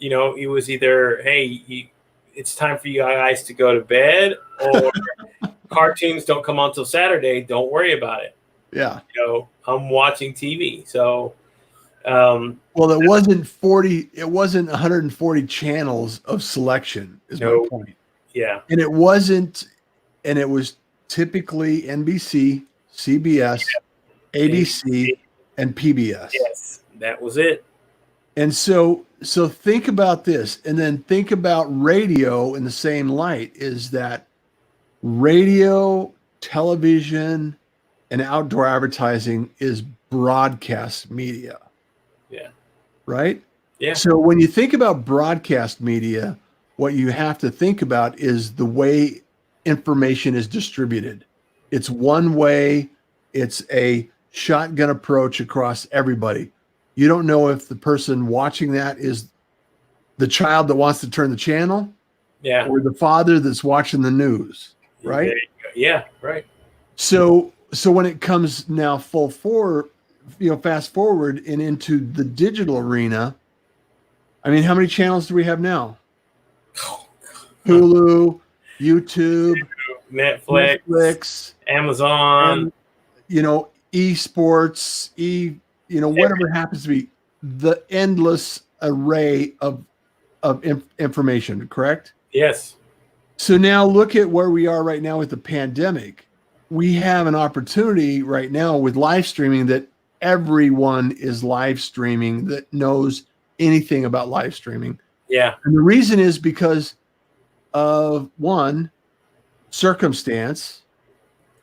it was either, hey, it's time for you guys to go to bed, or cartoons don't come on till Saturday. Don't worry about it. Yeah. I'm watching TV. So, well, it wasn't 40. It wasn't 140 channels of selection. Is my point. Yeah. And it wasn't. And it was typically NBC, CBS, ABC, and PBS. Yes, that was it. And so think about this, and then think about radio in the same light. Is that radio, television, and outdoor advertising is broadcast media? Yeah. Right? Yeah. So when you think about broadcast media, what you have to think about is the way information is distributed. It's one way. It's a shotgun approach across everybody. You don't know if the person watching that is the child that wants to turn the channel, or the father that's watching the news, right? Yeah, right. So when it comes now fast forward and into the digital arena, I mean, how many channels do we have now? Hulu, YouTube, Netflix, Amazon, esports, whatever it happens to be, the endless array of information, correct? Yes. So now look at where we are right now with the pandemic. We have an opportunity right now with live streaming that everyone is live streaming that knows anything about live streaming. Yeah. And the reason is because of, one, circumstance,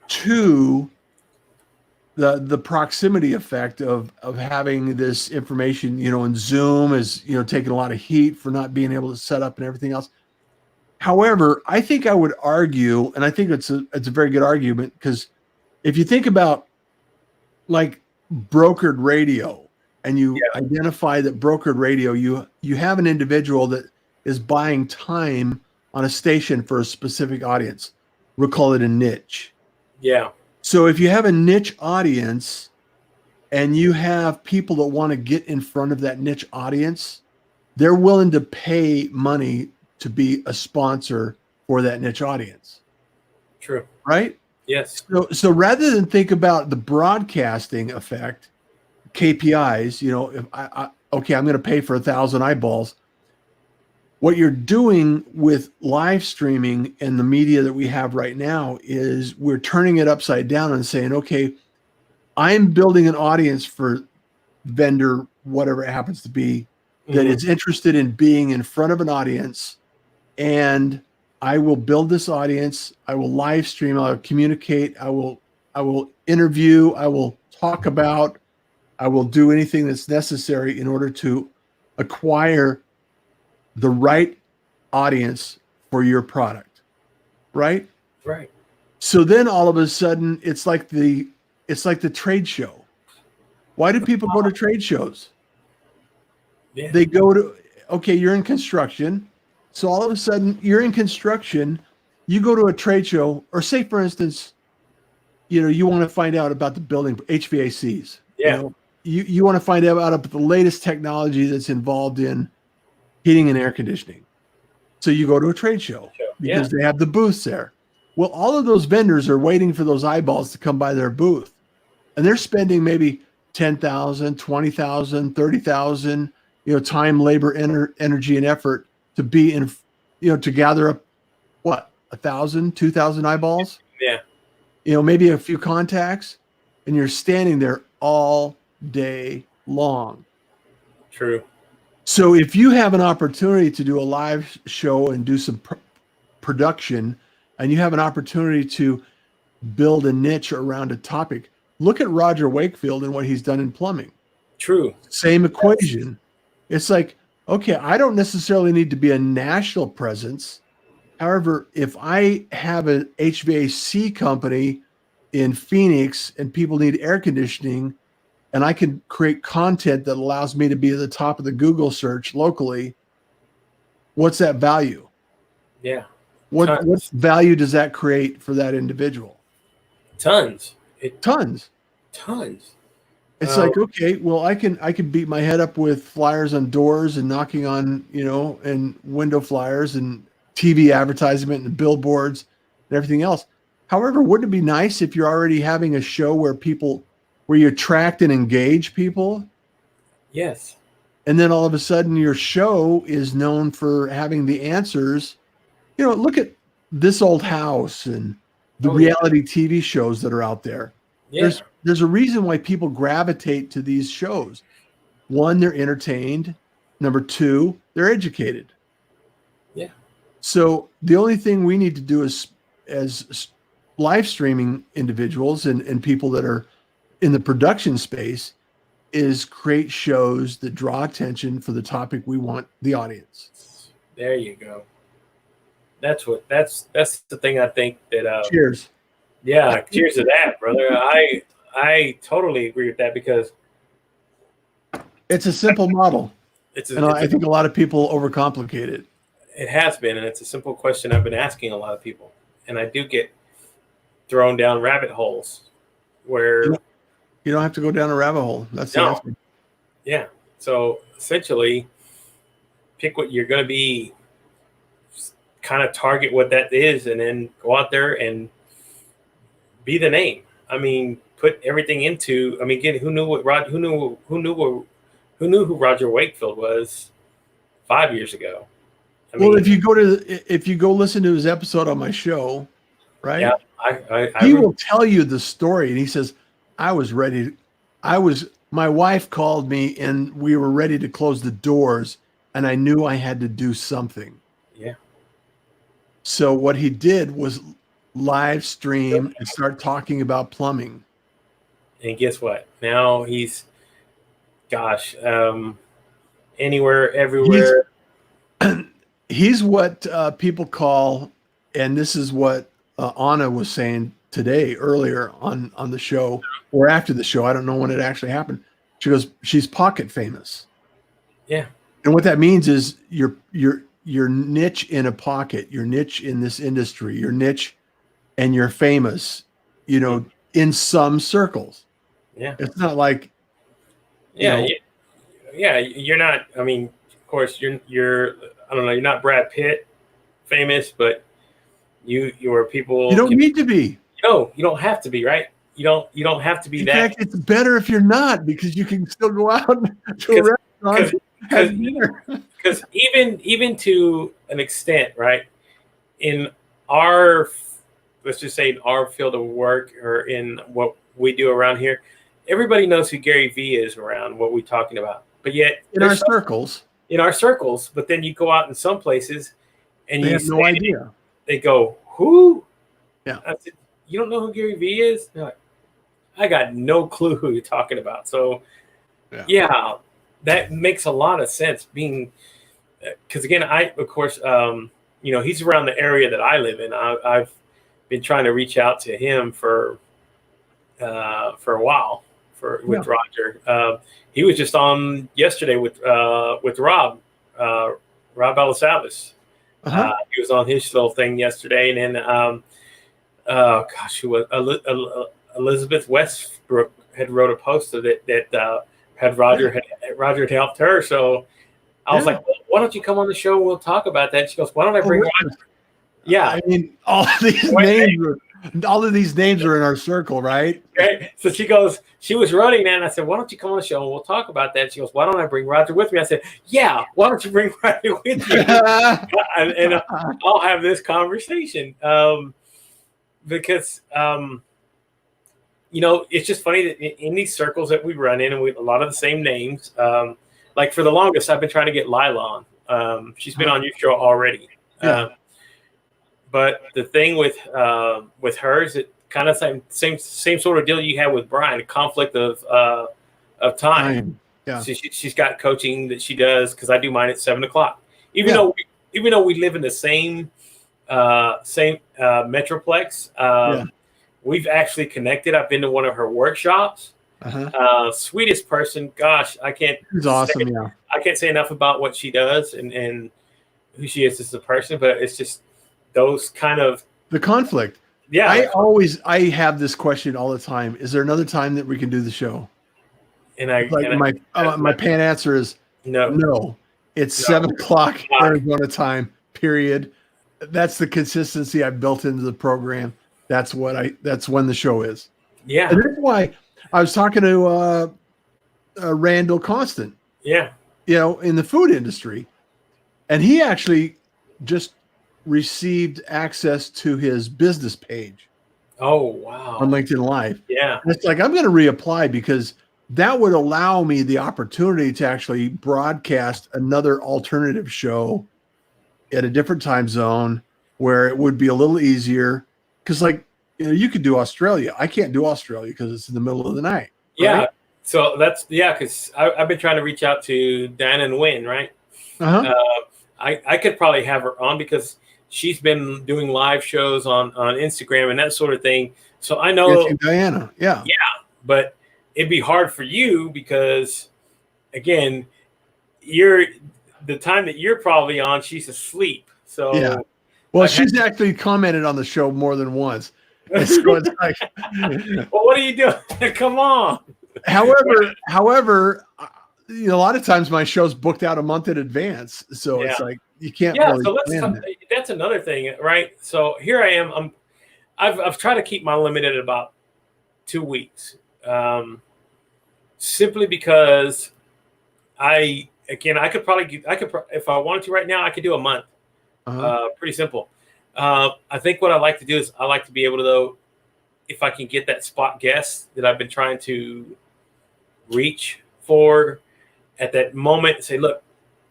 two, the proximity effect of having this information, and Zoom is, taking a lot of heat for not being able to set up and everything else. However, I think I would argue, and I think it's a very good argument, because if you think about like brokered radio, and you identify that brokered radio, you have an individual that is buying time on a station for a specific audience. We'll call it a niche. Yeah. So if you have a niche audience and you have people that want to get in front of that niche audience, they're willing to pay money to be a sponsor for that niche audience. True. Right? Yes. So rather than think about the broadcasting effect, KPIs, if I'm going to pay for 1,000 eyeballs. What you're doing with live streaming and the media that we have right now is we're turning it upside down and saying, okay, I'm building an audience for vendor, whatever it happens to be, that is interested in being in front of an audience, and I will build this audience. I will live stream. I'll communicate. I will interview. I will talk about. I will do anything that's necessary in order to acquire the right audience for your product, right? Right. So then all of a sudden, it's like the trade show. Why do people go to trade shows? Yeah. They go to, you're in construction. So all of a sudden you're in construction, you go to a trade show, or say for instance, you want to find out about the building HVACs. Yeah. You want to find out about the latest technology that's involved in heating and air conditioning. So you go to a trade show because they have the booths there. Well, all of those vendors are waiting for those eyeballs to come by their booth. And they're spending maybe 10,000, 20,000, 30,000, time, labor, energy, and effort to be in, to gather up 1,000, 2,000 eyeballs. Yeah. Maybe a few contacts, and you're standing there all day long. True. So if you have an opportunity to do a live show and do some production, and you have an opportunity to build a niche around a topic, look at Roger Wakefield and what he's done in plumbing. True. Same equation. It's like, okay, I don't necessarily need to be a national presence. However, if I have an HVAC company in Phoenix and people need air conditioning, and I can create content that allows me to be at the top of the Google search locally, what's that value? Yeah. What value does that create for that individual? Tons. Tons. Tons. It's like, okay, well, I can beat my head up with flyers on doors and knocking on, and window flyers and TV advertisement and billboards and everything else. However, wouldn't it be nice if you're already having a show where you attract and engage people? Yes. And then all of a sudden your show is known for having the answers. Look at This Old House and the reality TV shows that are out there. Yeah. There's a reason why people gravitate to these shows. One, they're entertained. Number two, they're educated. Yeah. So the only thing we need to do as live streaming individuals and people that are in the production space is create shows that draw attention for the topic we want the audience. There you go. That's the thing I think that. Cheers. Yeah, cheers to that, brother. I totally agree with that because it's a simple model. I think a lot of people overcomplicate it. It has been, and it's a simple question I've been asking a lot of people, and I do get thrown down rabbit holes where you don't have to go down a rabbit hole. That's the answer. Yeah. So essentially, pick what you're going to be, kind of target what that is, and then go out there and be the name. I mean, put everything into. I mean, who knew who Roger Wakefield was 5 years ago? If you go listen to his episode on my show, right? Yeah, he will tell you the story, and he says, "I was ready. My wife called me, and we were ready to close the doors, and I knew I had to do something." Yeah. So what he did was live stream and start talking about plumbing. And guess what? Now he's, anywhere, everywhere. He's what people call, and this is what Anna was saying today earlier on the show or after the show. I don't know when it actually happened. She goes, she's pocket famous. Yeah. And what that means is your niche in a pocket, your niche in this industry, your niche, and you're famous, in some circles. Yeah. It's not like, you're not, I mean, of course you're, I don't know, you're not Brad Pitt famous, but you're people. You don't need to be. No, you don't have to be, right? You don't have to be that. In fact, it's better if you're not, because you can still go out to a restaurant. Because even to an extent, right? In our, let's just say in our field of work or in what we do around here, everybody knows who Gary Vee is around what we're talking about. But yet in our circles, but then you go out in some places and they have no idea. They go, who? Yeah. I said, you don't know who Gary Vee is? They're like, I got no clue who you're talking about. So yeah, that makes a lot of sense being, because again, of course, he's around the area that I live in. I've been trying to reach out to him for a while with Roger. He was just on yesterday with Rob Alasavis. He was on his little thing yesterday, and then who was Elizabeth Westbrook had wrote a post of it that had Roger had helped her. So I was like, well, why don't you come on the show and we'll talk about that? She goes, why don't I bring Roger? Yeah, I mean, all of these names are in our circle, right? Okay. So she goes, she was running that, and I said, why don't you come on the show and we'll talk about that? She goes, why don't I bring Roger with me? I said, yeah, why don't you bring Roger with you? and I'll have this conversation. Because it's just funny that in these circles that we run in, and a lot of the same names. Like for the longest, I've been trying to get Lila on. She's been on your show already. Yeah. But the thing with her is it kind of same sort of deal you had with Brian, a conflict of time. Yeah. So she's got coaching that she does, because I do mine at 7:00. Even though we live in the same metroplex, we've actually connected. I've been to one of her workshops. Sweetest person. Gosh, I can't. She's awesome. I can't say enough about what she does and who she is as a person, but it's just those kind of the conflict. Yeah. I have this question all the time. Is there another time that we can do the show? And My pan answer is no, no. It's no. 7:00 Arizona time, period. That's the consistency I built into the program. That's when the show is. Yeah. And that's why I was talking to Randall Constant, Yeah. in the food industry, and he actually just received access to his business page Oh, wow. on LinkedIn Live. Yeah. And it's like, I'm going to reapply because that would allow me the opportunity to actually broadcast another alternative show at a different time zone where it would be a little easier. Because, you could do Australia. I can't do Australia because it's in the middle of the night. Yeah. Right? So because I've been trying to reach out to Dan and Wynn, right? Uh-huh. I could probably have her on because she's been doing live shows on Instagram and that sort of thing. So I know Diana. Yeah. But it'd be hard for you because, again, the time that you're probably on, she's asleep. So yeah. Well, she's actually commented on the show more than once. So it's like, well, what are you doing? Come on. However, a lot of times my show's booked out a month in advance, so it's like you can't. Yeah, really so that's another thing, right? So here I am. I've tried to keep my limit at about 2 weeks, simply because I could if I wanted to right now, I could do a month. Pretty simple. I think what I like to do is I like to be able to, though, if I can get that spot guest that I've been trying to reach for at that moment, say, look,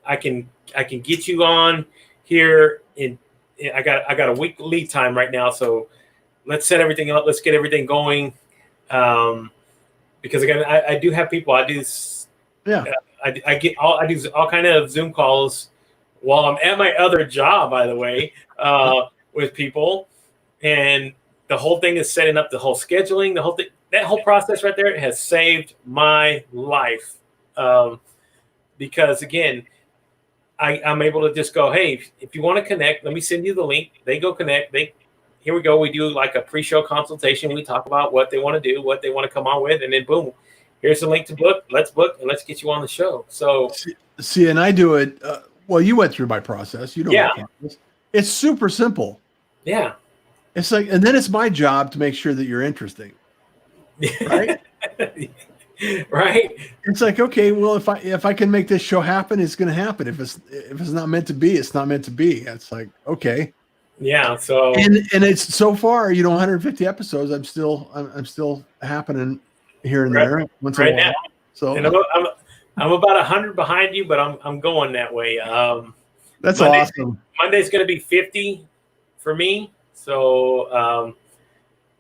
I can get you on here I got a week lead time right now, so let's set everything up, let's get everything going. Because again, I do have people. I do all kind of Zoom calls while I'm at my other job, by the way, with people, and the whole thing is setting up the whole scheduling, the whole thing. That whole process right there has saved my life, because again, I'm able to just go, hey, if you want to connect, let me send you the link. They go connect. Here we go. We do like a pre-show consultation. We talk about what they want to do, what they want to come on with, and then boom, here's the link to book. Let's book and let's get you on the show. So see, and I do it. Well, you went through my process. You know, my process. It's super simple. Yeah, it's like, and then it's my job to make sure that you're interesting. Right. Right. It's like, okay, well, if I can make this show happen, it's going to happen. If it's not meant to be, it's not meant to be. It's like, okay. Yeah. So and it's so far, 150 episodes. I'm still happening here and there once in a while. Now. So and I'm about 100 behind you, but I'm going that way. That's awesome. Monday's going to be 50 for me. So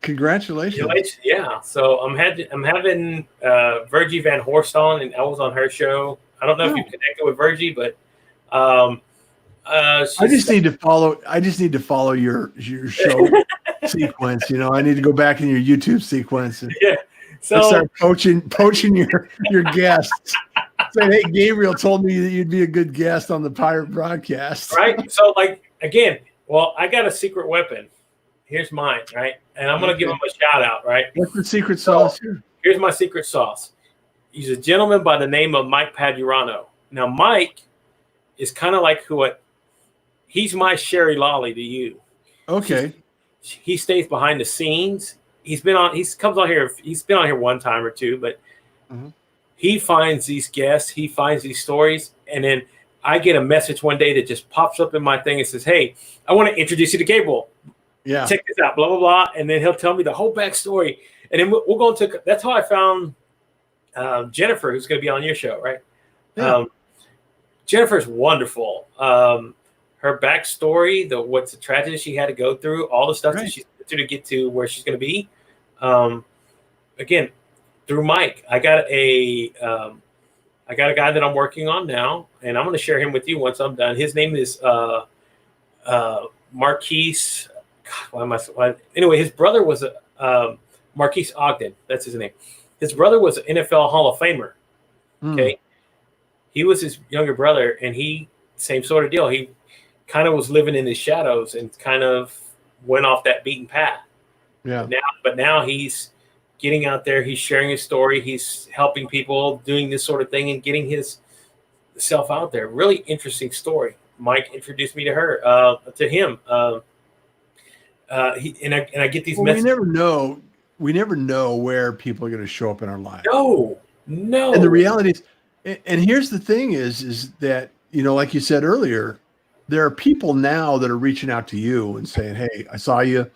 congratulations. Yeah. So I'm having Virgie Van Horst on, and I was on her show. I don't know if you connected with Virgie, but I just need to follow your show sequence. I need to go back in your YouTube sequence and start poaching your guests. Say, hey, Gabriel told me that you'd be a good guest on the Pirate Broadcast. Right. So, again, I got a secret weapon. Here's mine, right? And I'm going to give him a shout out, right? What's the secret sauce here? Here's my secret sauce. He's a gentleman by the name of Mike Padurano. Now, Mike is kind of like he's my Sherry Lolly to you. Okay. He stays behind the scenes. He's been on here one time or two, but he finds these guests, he finds these stories, and then I get a message one day that just pops up in my thing and says, hey, I want to introduce you to Gabriel. Yeah. Check this out, blah, blah, blah. And then he'll tell me the whole backstory. And then we'll go into, that's how I found Jennifer, who's going to be on your show, right? Yeah. Jennifer's wonderful. Her backstory, what's the tragedy she had to go through, all the stuff that she's through to get to where she's going to be. Again, through Mike, I got a guy that I'm working on now, and I'm going to share him with you once I'm done. His name is Marquise. Anyway, his brother was Marquise Ogden. That's his name. His brother was an NFL Hall of Famer. Okay. He was his younger brother, and same sort of deal. He kind of was living in his shadows and kind of went off that beaten path. Yeah. But now he's getting out there. He's sharing his story. He's helping people, doing this sort of thing, and getting his self out there. Really interesting story. Mike introduced me to him. I get these messages. We never know where people are going to show up in our lives. No. And the reality is, and here's the thing is that, like you said earlier, there are people now that are reaching out to you and saying, "Hey, I saw you.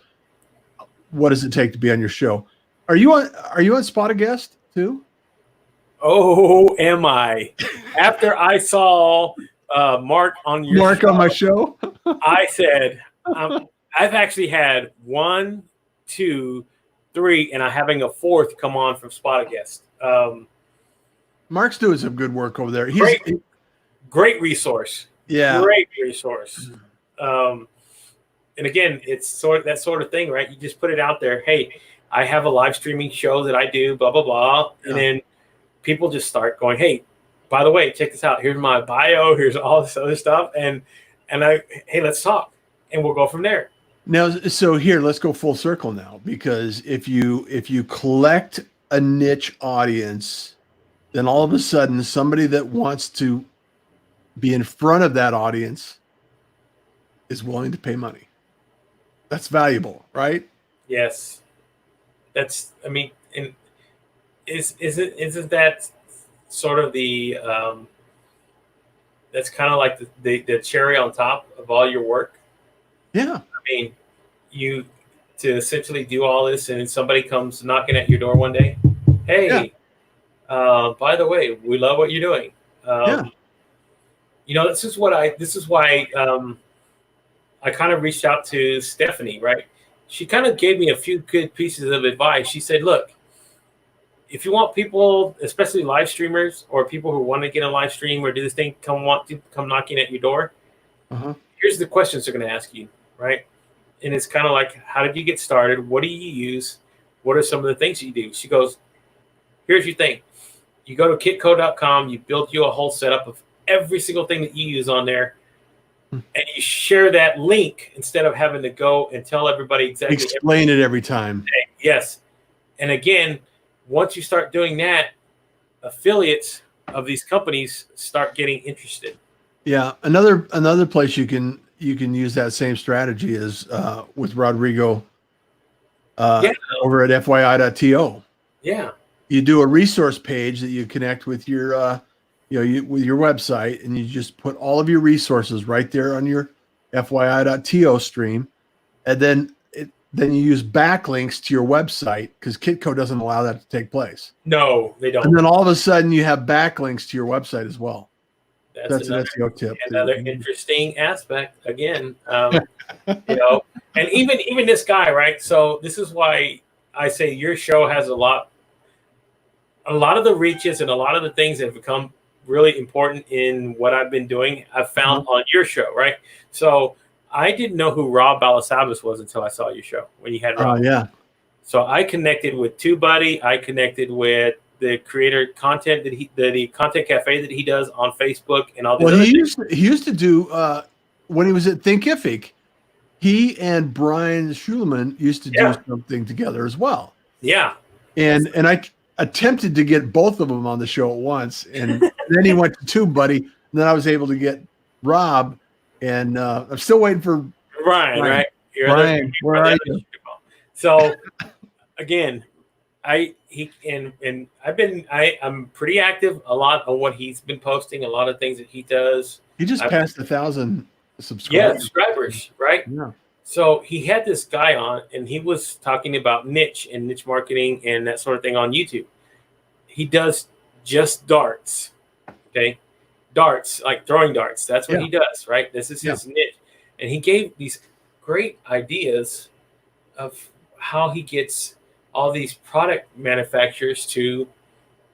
What does it take to be on your show?" Are you on Spot a Guest too? Oh, am I? After I saw Mark on my show, I said, I've actually had 1, 2, 3, and I'm having a fourth come on from Spot a Guest. Mark's doing some good work over there. He's great resource. Yeah, great resource. And again, it's that sort of thing, right? You just put it out there. Hey, I have a live streaming show that I do, blah blah blah, and then people just start going, "Hey, by the way, check this out. Here's my bio. Here's all this other stuff, and hey, let's talk, and we'll go from there." Now, so here, let's go full circle now, because if you collect a niche audience, then all of a sudden somebody that wants to be in front of that audience is willing to pay money. That's valuable, right? Yes. That's, I mean, and isn't that sort of the that's kind of like the cherry on top of all your work? Yeah. I mean, you to essentially do all this, and somebody comes knocking at your door one day. Hey, by the way, we love what you're doing. This is why I kind of reached out to Stephanie, right? She kind of gave me a few good pieces of advice. She said, look, if you want people, especially live streamers or people who want to get a live stream or do this thing, come knocking at your door, here's the questions they're going to ask you, right? And it's kind of like, how did you get started? What do you use? What are some of the things you do? She goes, here's your thing. You go to kitco.com, you build you a whole setup of every single thing that you use on there, and you share that link instead of having to go and tell everybody exactly. Explain it every time. Yes. And again, once you start doing that, affiliates of these companies start getting interested. Yeah. Another place you can use that same strategy is with Rodrigo over at FYI.to. Yeah. You do a resource page that you connect with your with your website, and you just put all of your resources right there on your FYI.to stream, and then you use backlinks to your website, because Kitco doesn't allow that to take place. No, they don't. And then all of a sudden you have backlinks to your website as well. That's an SEO tip. Another interesting aspect. Again, and even this guy, right? So this is why I say your show has a lot of the reaches and a lot of the things that have become really important in what I've been doing, I've found on your show, right? So I didn't know who Rob Balasabas was until I saw your show when you had Rob. Oh, yeah. So I connected with TubeBuddy. I connected with the creator content the content cafe that he does on Facebook and all these other things. He used to do when he was at Thinkific, he and Brian Schuleman used to do something together as well. Yeah. And I attempted to get both of them on the show at once, and then he went to TubeBuddy, and then I was able to get Rob, and I'm still waiting for Brian. Right? Brian, where are you? So again, I'm pretty active a lot on what he's been posting, a lot of things that he does. He just passed 1,000 subscribers. Yeah, subscribers, right? Yeah. So he had this guy on, and he was talking about niche and niche marketing and that sort of thing on YouTube. He does just darts, okay? Darts, like throwing darts. That's what he does, right? This is his niche. And he gave these great ideas of how he gets all these product manufacturers to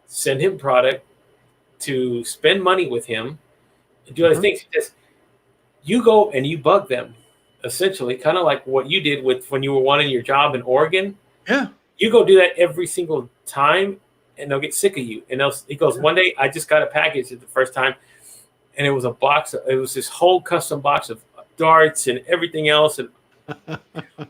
send him product, to spend money with him, and do other things. Just, you go and you bug them, essentially, kind of like what you did with when you were wanting your job in Oregon. Yeah. You go do that every single time, and they'll get sick of you. And he goes, one day I just got a package the first time, and it was a box. It was this whole custom box of darts and everything else. And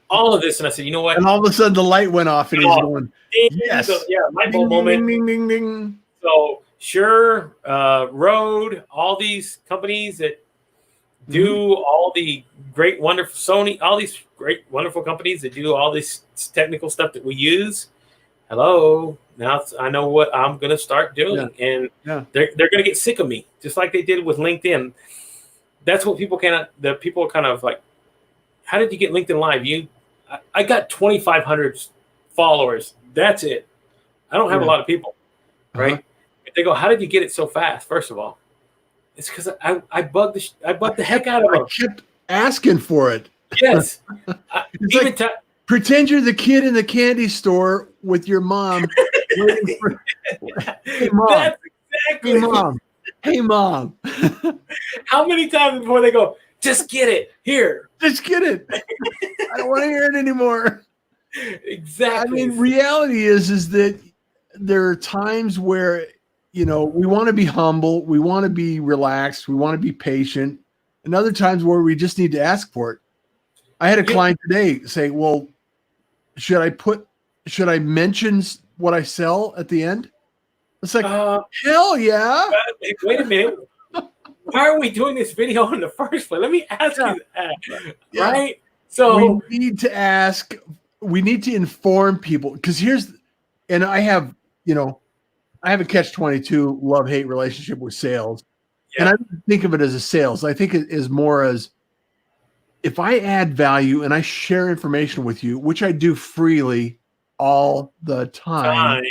all of this. And I said, you know what? And all of a sudden the light went off and he's going, Ding, yes. light Ding, bulb moment. ding, ding, ding, ding. So Shure, Rode, all these companies that do all the great, wonderful Sony, all these great, wonderful companies that do all this technical stuff that we use. Hello, now I know what I'm going to start doing, and they're going to get sick of me, just like they did with LinkedIn. That's what people cannot. The people are kind of like, how did you get LinkedIn Live? I got 2,500 followers. That's it. I don't have a lot of people, right? They go, how did you get it so fast? First of all, it's because I bugged the heck out of them. I kept asking for it. Yes. Pretend you're the kid in the candy store with your mom. Waiting for, hey, mom. That's exactly. Hey, mom. Hey, mom. How many times before they go, just get it here? Just get it. I don't want to hear it anymore. Exactly. I mean, reality is that there are times where, we want to be humble. We want to be relaxed. We want to be patient. And other times where we just need to ask for it. I had a client today say, well, should I mention what I sell at the end? It's like, hell yeah. Wait a minute. Why are we doing this video in the first place? Let me ask you that. Right? So we need to ask, we need to inform people, because I have a catch-22 love-hate relationship with sales. And I don't think of it as a sales. I think it is more as, if I add value and I share information with you, which I do freely all the time.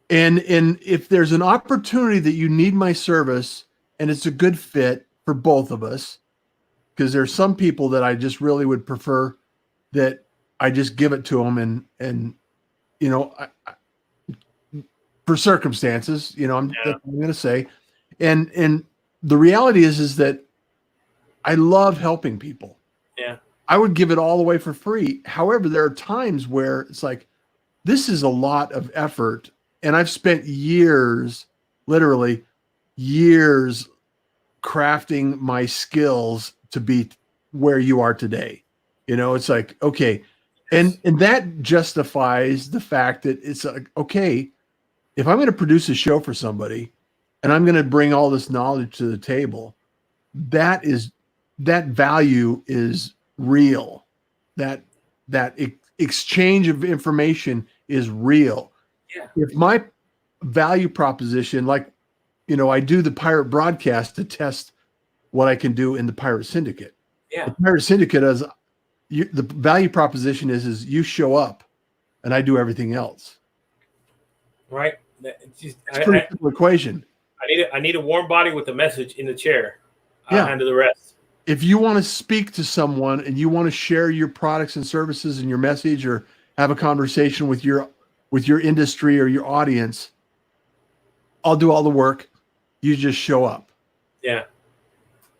And if there's an opportunity that you need my service and it's a good fit for both of us, because there's some people that I just really would prefer that I just give it to them and for circumstances, I'm going to say, and the reality is that I love helping people. Yeah. I would give it all away for free. However, there are times where it's like, this is a lot of effort. And I've spent years, literally years, crafting my skills to be where you are today. It's like, okay. And that justifies the fact that it's like, okay, if I'm going to produce a show for somebody and I'm going to bring all this knowledge to the table, that value is real. That exchange of information is real. Yeah. If my value proposition, like, I do the pirate broadcast to test what I can do in the pirate syndicate. Yeah. The pirate syndicate is the value proposition is you show up and I do everything else. Right. It's a pretty simple equation. I need a warm body with a message in the chair. I'll handle the rest. If you want to speak to someone and you want to share your products and services and your message, or have a conversation with your industry or your audience, I'll do all the work. You just show up. Yeah.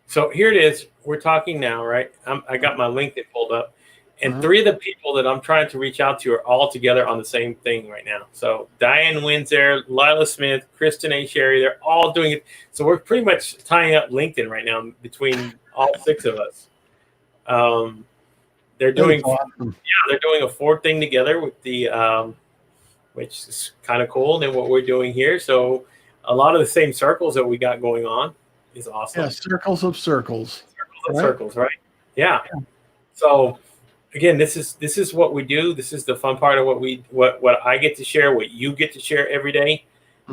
So here it is. We're talking now, right? I got my LinkedIn pulled up, and 3 of the people that I'm trying to reach out to are all together on the same thing right now. So Diane Wynn's there, Lila Smith, Kristen A. Sherry, they're all doing it. So we're pretty much tying up LinkedIn right now between all 6 of us. They're doing, they're doing a 4 thing together with the, which is kind of cool than what we're doing here. So a lot of the same circles that we got going on is awesome. Yeah, circles of circles. Circles, right? Yeah. So again, this is what we do. This is the fun part of what I get to share, what you get to share every day.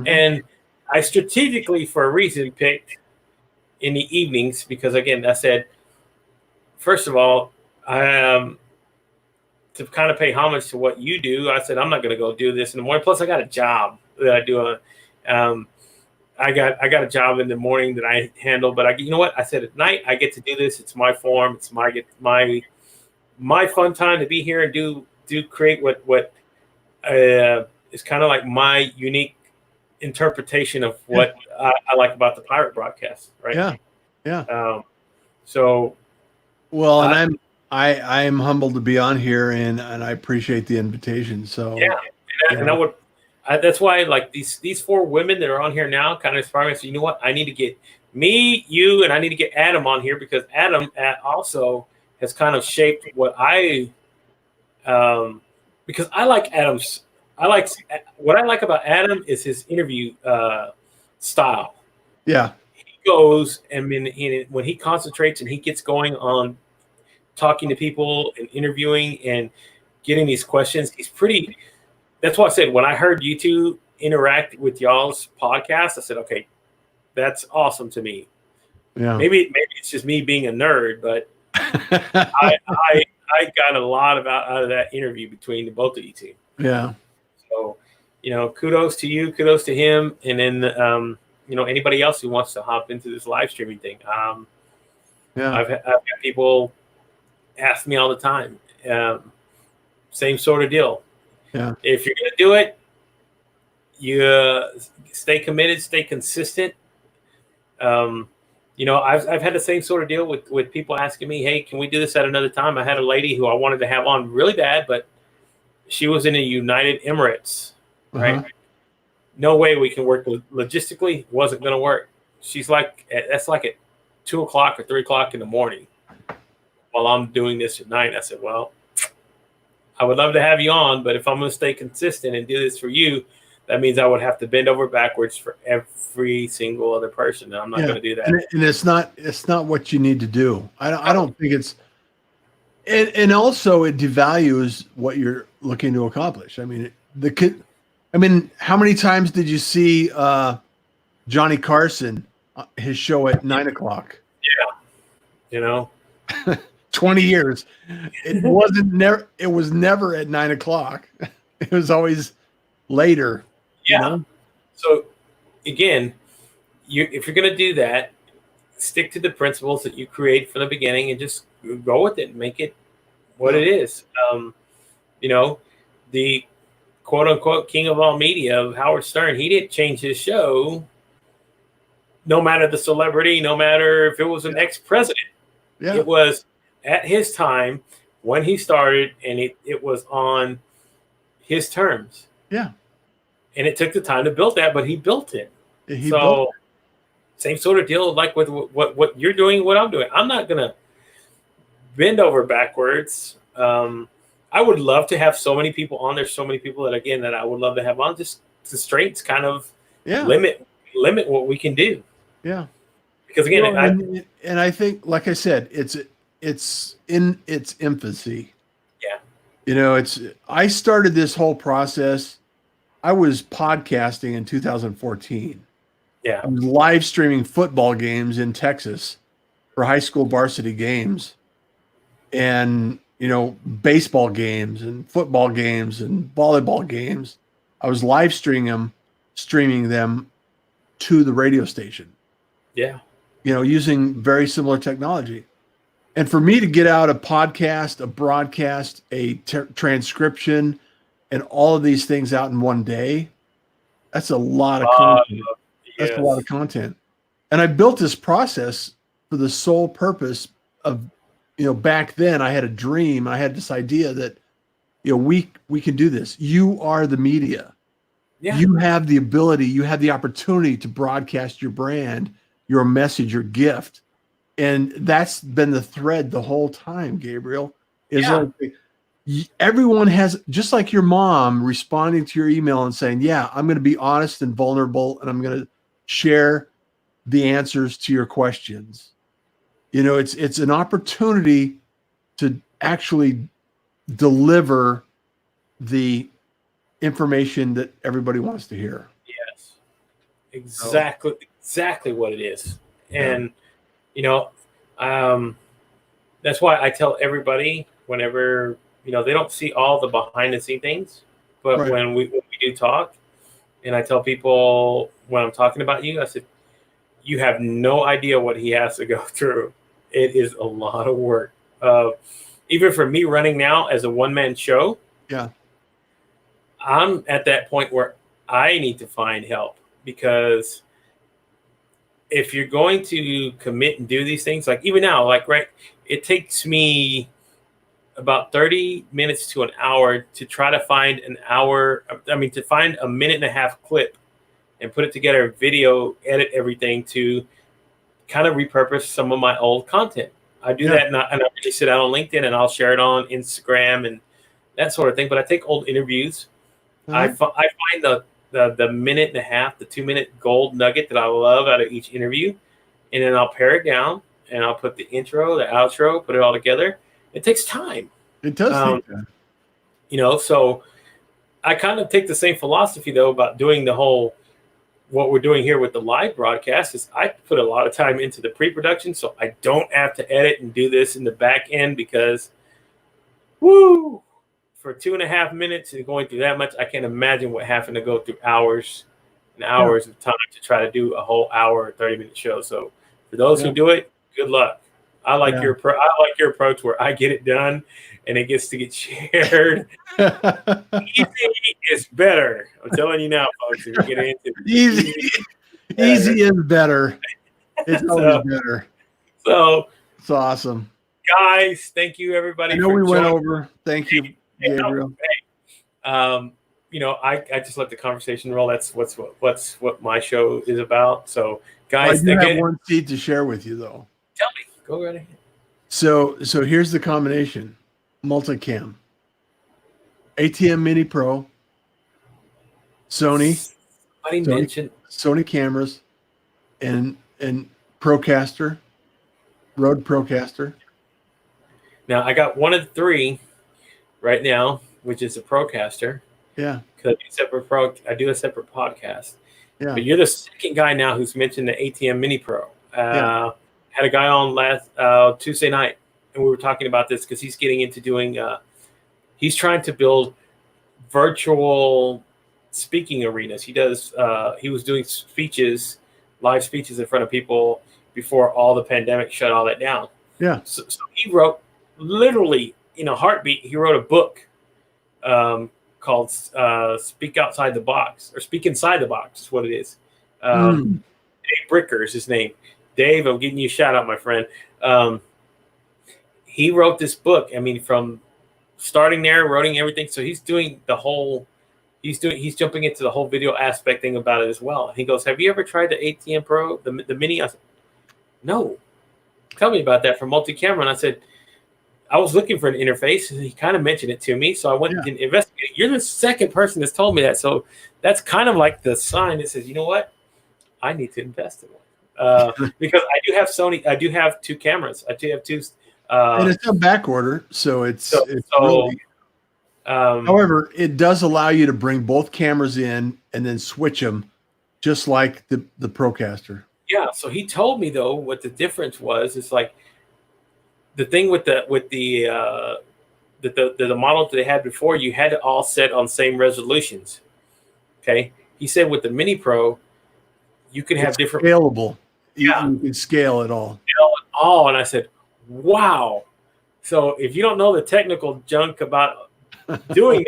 And I strategically, for a reason, picked in the evenings because, again, I said, first of all, to kind of pay homage to what you do, I said I'm not going to go do this in the morning. Plus, I got a job that I do. I got a job in the morning that I handle, but you know what? I said at night I get to do this. It's my form. It's my fun time to be here and do create what is kind of like my unique interpretation of what I like about the pirate broadcast, right? Yeah. So, well, and I'm humbled to be on here, and I appreciate the invitation. So and that's why like these 4 women that are on here now kind of inspire me. So you know what? I need to get me, you, and I need to get Adam on here because Adam also has kind of shaped what because I like Adam's. What I like about Adam is his interview style. Yeah. He goes and when he concentrates and he gets going on talking to people and interviewing and getting these questions, he's pretty. That's why I said when I heard you two interact with y'all's podcast, I said, okay, that's awesome to me. Yeah. Maybe it's just me being a nerd, but I got a lot out of that interview between the both of you two. Yeah. So, kudos to you, kudos to him, and then anybody else who wants to hop into this live streaming thing. Yeah. I've had people ask me all the time. Same sort of deal. Yeah. If you're gonna do it, you stay committed, stay consistent. I've had the same sort of deal with people asking me, hey, can we do this at another time? I had a lady who I wanted to have on really bad, but she was in the United Emirates, right? Uh-huh. No way we can work logistically. Wasn't going to work. She's like, that's like at 2 o'clock or 3 o'clock in the morning while I'm doing this at night. I said, well, I would love to have you on, but if I'm going to stay consistent and do this for you, that means I would have to bend over backwards for every single other person. And I'm not going to do that. And it's not what you need to do. I don't think it's, and also it devalues what you're looking to accomplish. I mean, how many times did you see Johnny Carson, his show at 9 o'clock? Yeah. 20 years. It was never at 9 o'clock. It was always later. Yeah. So again, if you're going to do that, stick to the principles that you create from the beginning and just go with it and make it what it is. The quote unquote king of all media of Howard Stern, he didn't change his show no matter the celebrity, no matter if it was an ex-president. Yeah. It was at his time when he started, and it was on his terms. Yeah. And it took the time to build that, but he built it. Same sort of deal like with what you're doing, what I'm doing. I'm not going to bend over backwards. I would love to have so many people on. There's so many people that I would love to have on. Just constraints kind of limit what we can do. Yeah. Because again, and I think, like I said, it's in its infancy. Yeah. I started this whole process. I was podcasting in 2014. Yeah. I was live streaming football games in Texas for high school varsity games and, baseball games and football games and volleyball games. I was live streaming them to the radio station. Yeah. Using very similar technology. And for me to get out a podcast, a broadcast, a transcription, and all of these things out in one day, that's a lot of content. That's a lot of content. And I built this process for the sole purpose of, back then I had a dream. I had this idea that, we can do this. You are the media. Yeah. You have the ability, you have the opportunity to broadcast your brand, your message, your gift. And that's been the thread the whole time, Gabriel. Everyone has, just like your mom responding to your email and saying, yeah, I'm going to be honest and vulnerable, and I'm going to share the answers to your questions. It's an opportunity to actually deliver the information that everybody wants to hear. Yes, exactly what it is. And, that's why I tell everybody whenever, they don't see all the behind the scene things, but when we do talk, and I tell people when I'm talking about you, I said, you have no idea what he has to go through. It is a lot of work. Even for me running now as a one-man show, I'm at that point where I need to find help, because if you're going to commit and do these things, like even now, it takes me about 30 minutes to an hour to try to find to find a minute and a half clip and put it together, video, edit everything to kind of repurpose some of my old content. I do that, and I really sit out on LinkedIn, and I'll share it on Instagram and that sort of thing. But I take old interviews. I find the minute and a half, the 2 minute gold nugget that I love out of each interview, and then I'll pare it down, and I'll put the intro, the outro, put it all together. It takes time. It does take time. So I kind of take the same philosophy though about doing the whole what we're doing here with the live broadcast is I put a lot of time into the pre-production, so I don't have to edit and do this in the back end because, for 2.5 minutes and going through that much, I can't imagine what having to go through hours and hours of time to try to do a whole hour or 30-minute show. So for those who do it, good luck. I like your approach where I get it done and it gets to get shared. Easy is better. I'm telling you now, folks. If you get into easy is better. It's always better. So it's awesome, guys. Thank you, everybody. I know we went over. Thank you, Gabriel. I just let the conversation roll. That's what my show is about. So, guys, I have one seed to share with you, though. Tell me. Go right ahead. So here's the combination: multicam, ATM Mini Pro, Sony cameras, and Procaster, Rode Procaster. Now I got one of the three right now, which is a Procaster. Yeah. Because I do a separate podcast. Yeah. But you're the second guy now who's mentioned the ATM Mini Pro. Had a guy on last Tuesday night, and we were talking about this because he's getting into doing. He's trying to build virtual speaking arenas. He does. He was doing live speeches in front of people before all the pandemic shut all that down. Yeah. So he wrote, literally in a heartbeat, he wrote a book called "Speak Outside the Box" or "Speak Inside the Box" is what it is. Dave Bricker is his name. Dave, I'm giving you a shout out, my friend. He wrote this book. I mean, from starting there, writing everything. So he's doing the whole. He's jumping into the whole video aspect thing about it as well. And he goes, "Have you ever tried the ATM Pro, the Mini?" I said, "No." Tell me about that for multi-camera. And I said, I was looking for an interface, and he kind of mentioned it to me. So I went and investigated. You're the second person that's told me that. So that's kind of like the sign that says, you know what? I need to invest in one. Because I do have Sony. I do have two cameras. I do have two. And it's a back order, so it's really, however, it does allow you to bring both cameras in and then switch them, just like the Procaster. Yeah. So he told me though what the difference was. It's like the thing with the model that they had before. You had to all set on same resolutions. Okay. He said with the Mini Pro, you can have different scalable. You can scale it all. And I said, wow. So if you don't know the technical junk about doing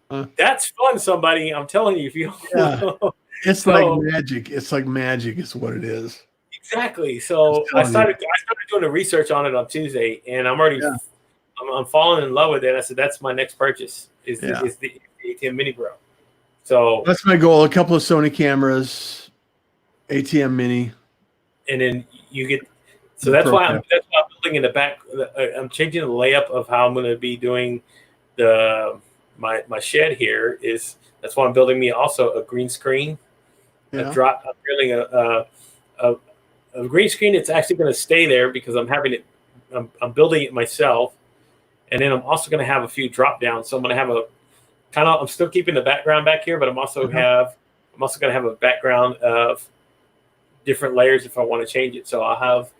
that, that's fun, somebody. I'm telling you, if you don't know. It's like magic. It's like magic is what it is. Exactly. So I started doing the research on it on Tuesday, and I'm already I'm falling in love with it. I said, that's my next purchase is the ATM Mini Pro. So that's my goal. A couple of Sony cameras, ATM Mini. And then you get, so that's why I'm building in the back. I'm changing the layup of how I'm going to be doing my shed here. That's why I'm building me also a green screen. I'm building a green screen. It's actually going to stay there because I'm having it. I'm building it myself, and then I'm also going to have a few drop downs. So I'm going to have I'm still keeping the background back here, but I'm also going to have a background of different layers if I want to change it. So I'll have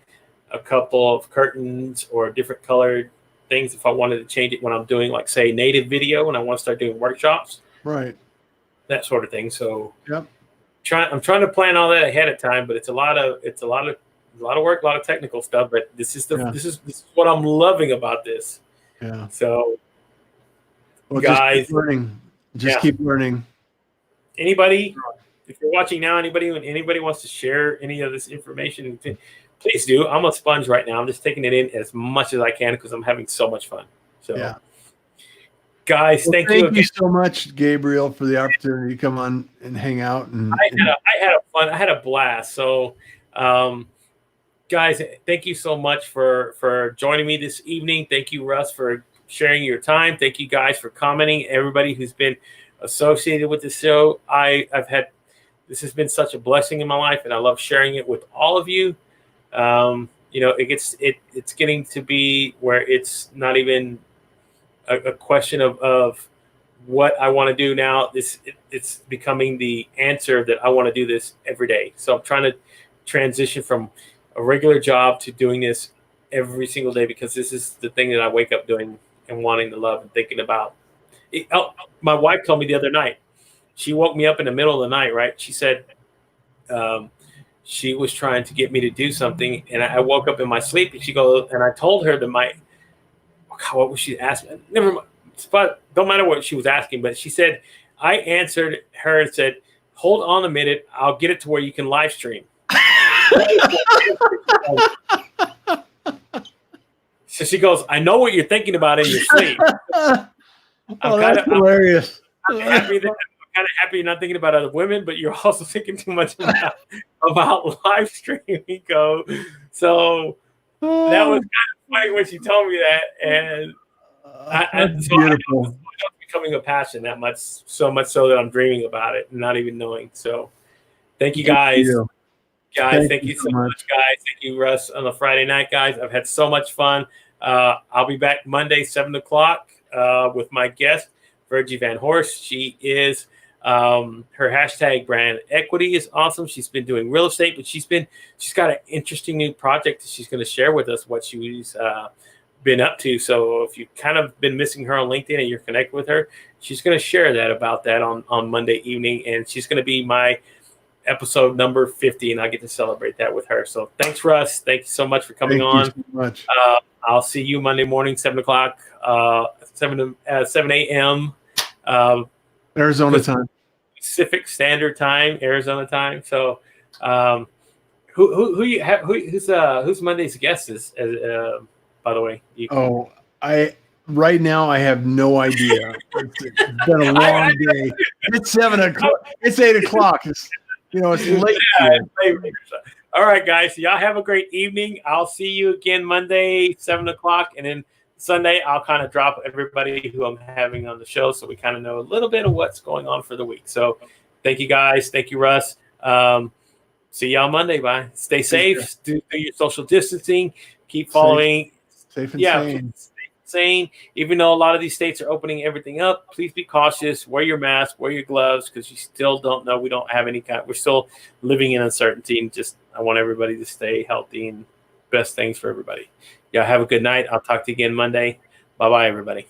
a couple of curtains or different colored things if I wanted to change it when I'm doing, like, say, native video when I want to start doing workshops. Right. That sort of thing. So I'm trying to plan all that ahead of time, but it's a lot of work, a lot of technical stuff. But this is what I'm loving about this. Yeah. So guys, just keep learning. Keep learning. Anybody, if you're watching now, anybody wants to share any of this information, please do. I'm a sponge right now. I'm just taking it in as much as I can because I'm having so much fun. So, guys, thank you so much, Gabriel, for the opportunity to come on and hang out. And I had a blast. So, guys, thank you so much for joining me this evening. Thank you, Russ, for sharing your time. Thank you guys for commenting. Everybody who's been associated with the show, this has been such a blessing in my life, and I love sharing it with all of you. It's getting to be where it's not even a question of what I want to do now. It's becoming the answer that I want to do this every day. So I'm trying to transition from a regular job to doing this every single day, because this is the thing that I wake up doing and wanting to love and thinking about. My wife told me the other night, she woke me up in the middle of the night, right? She said she was trying to get me to do something, and I woke up in my sleep, and and I told her that what was she asking? Never mind. But don't matter what she was asking, but she said, I answered her and said, hold on a minute, I'll get it to where you can live stream. So she goes, I know what you're thinking about in your sleep. That's hilarious. I'm kind of happy you're not thinking about other women, but you're also thinking too much about live streaming. So that was kind of funny when she told me that, and that's beautiful. It's becoming a passion so much so that I'm dreaming about it and not even knowing. So thank you guys. Thank you so much, guys. Thank you, Russ, on a Friday night, guys. I've had so much fun. I'll be back Monday, 7 o'clock, with my guest, Virgie Van Horst. She is her hashtag brand equity is awesome. She's been doing real estate, but she's got an interesting new project that she's going to share with us what she's been up to. So if you've kind of been missing her on LinkedIn and you're connected with her, she's going to share about that on Monday evening, and she's going to be my episode number 50, and I get to celebrate that with her. So thanks, Russ. Thank you so much for coming on. Thank you so much. I'll see you Monday morning, 7 o'clock, 7 a.m. Arizona time. Pacific Standard Time, Arizona time. So who's Monday's guest is, by the way? Right now I have no idea. It's been a long day. It's 7 o'clock. It's 8 o'clock. It's late. All right, guys. Y'all have a great evening. I'll see you again Monday, 7 o'clock. And then Sunday, I'll kind of drop everybody who I'm having on the show, so we kind of know a little bit of what's going on for the week. So thank you, guys. Thank you, Russ. See y'all Monday. Bye. Stay safe. Do your social distancing. Keep following. Safe and sane. Even though a lot of these states are opening everything up, please be cautious. Wear your mask, wear your gloves, because you still don't know. We don't have we're still living in uncertainty, and I want everybody to stay healthy and best things for everybody. Yeah, have a good night. I'll talk to you again Monday. Bye-bye, everybody.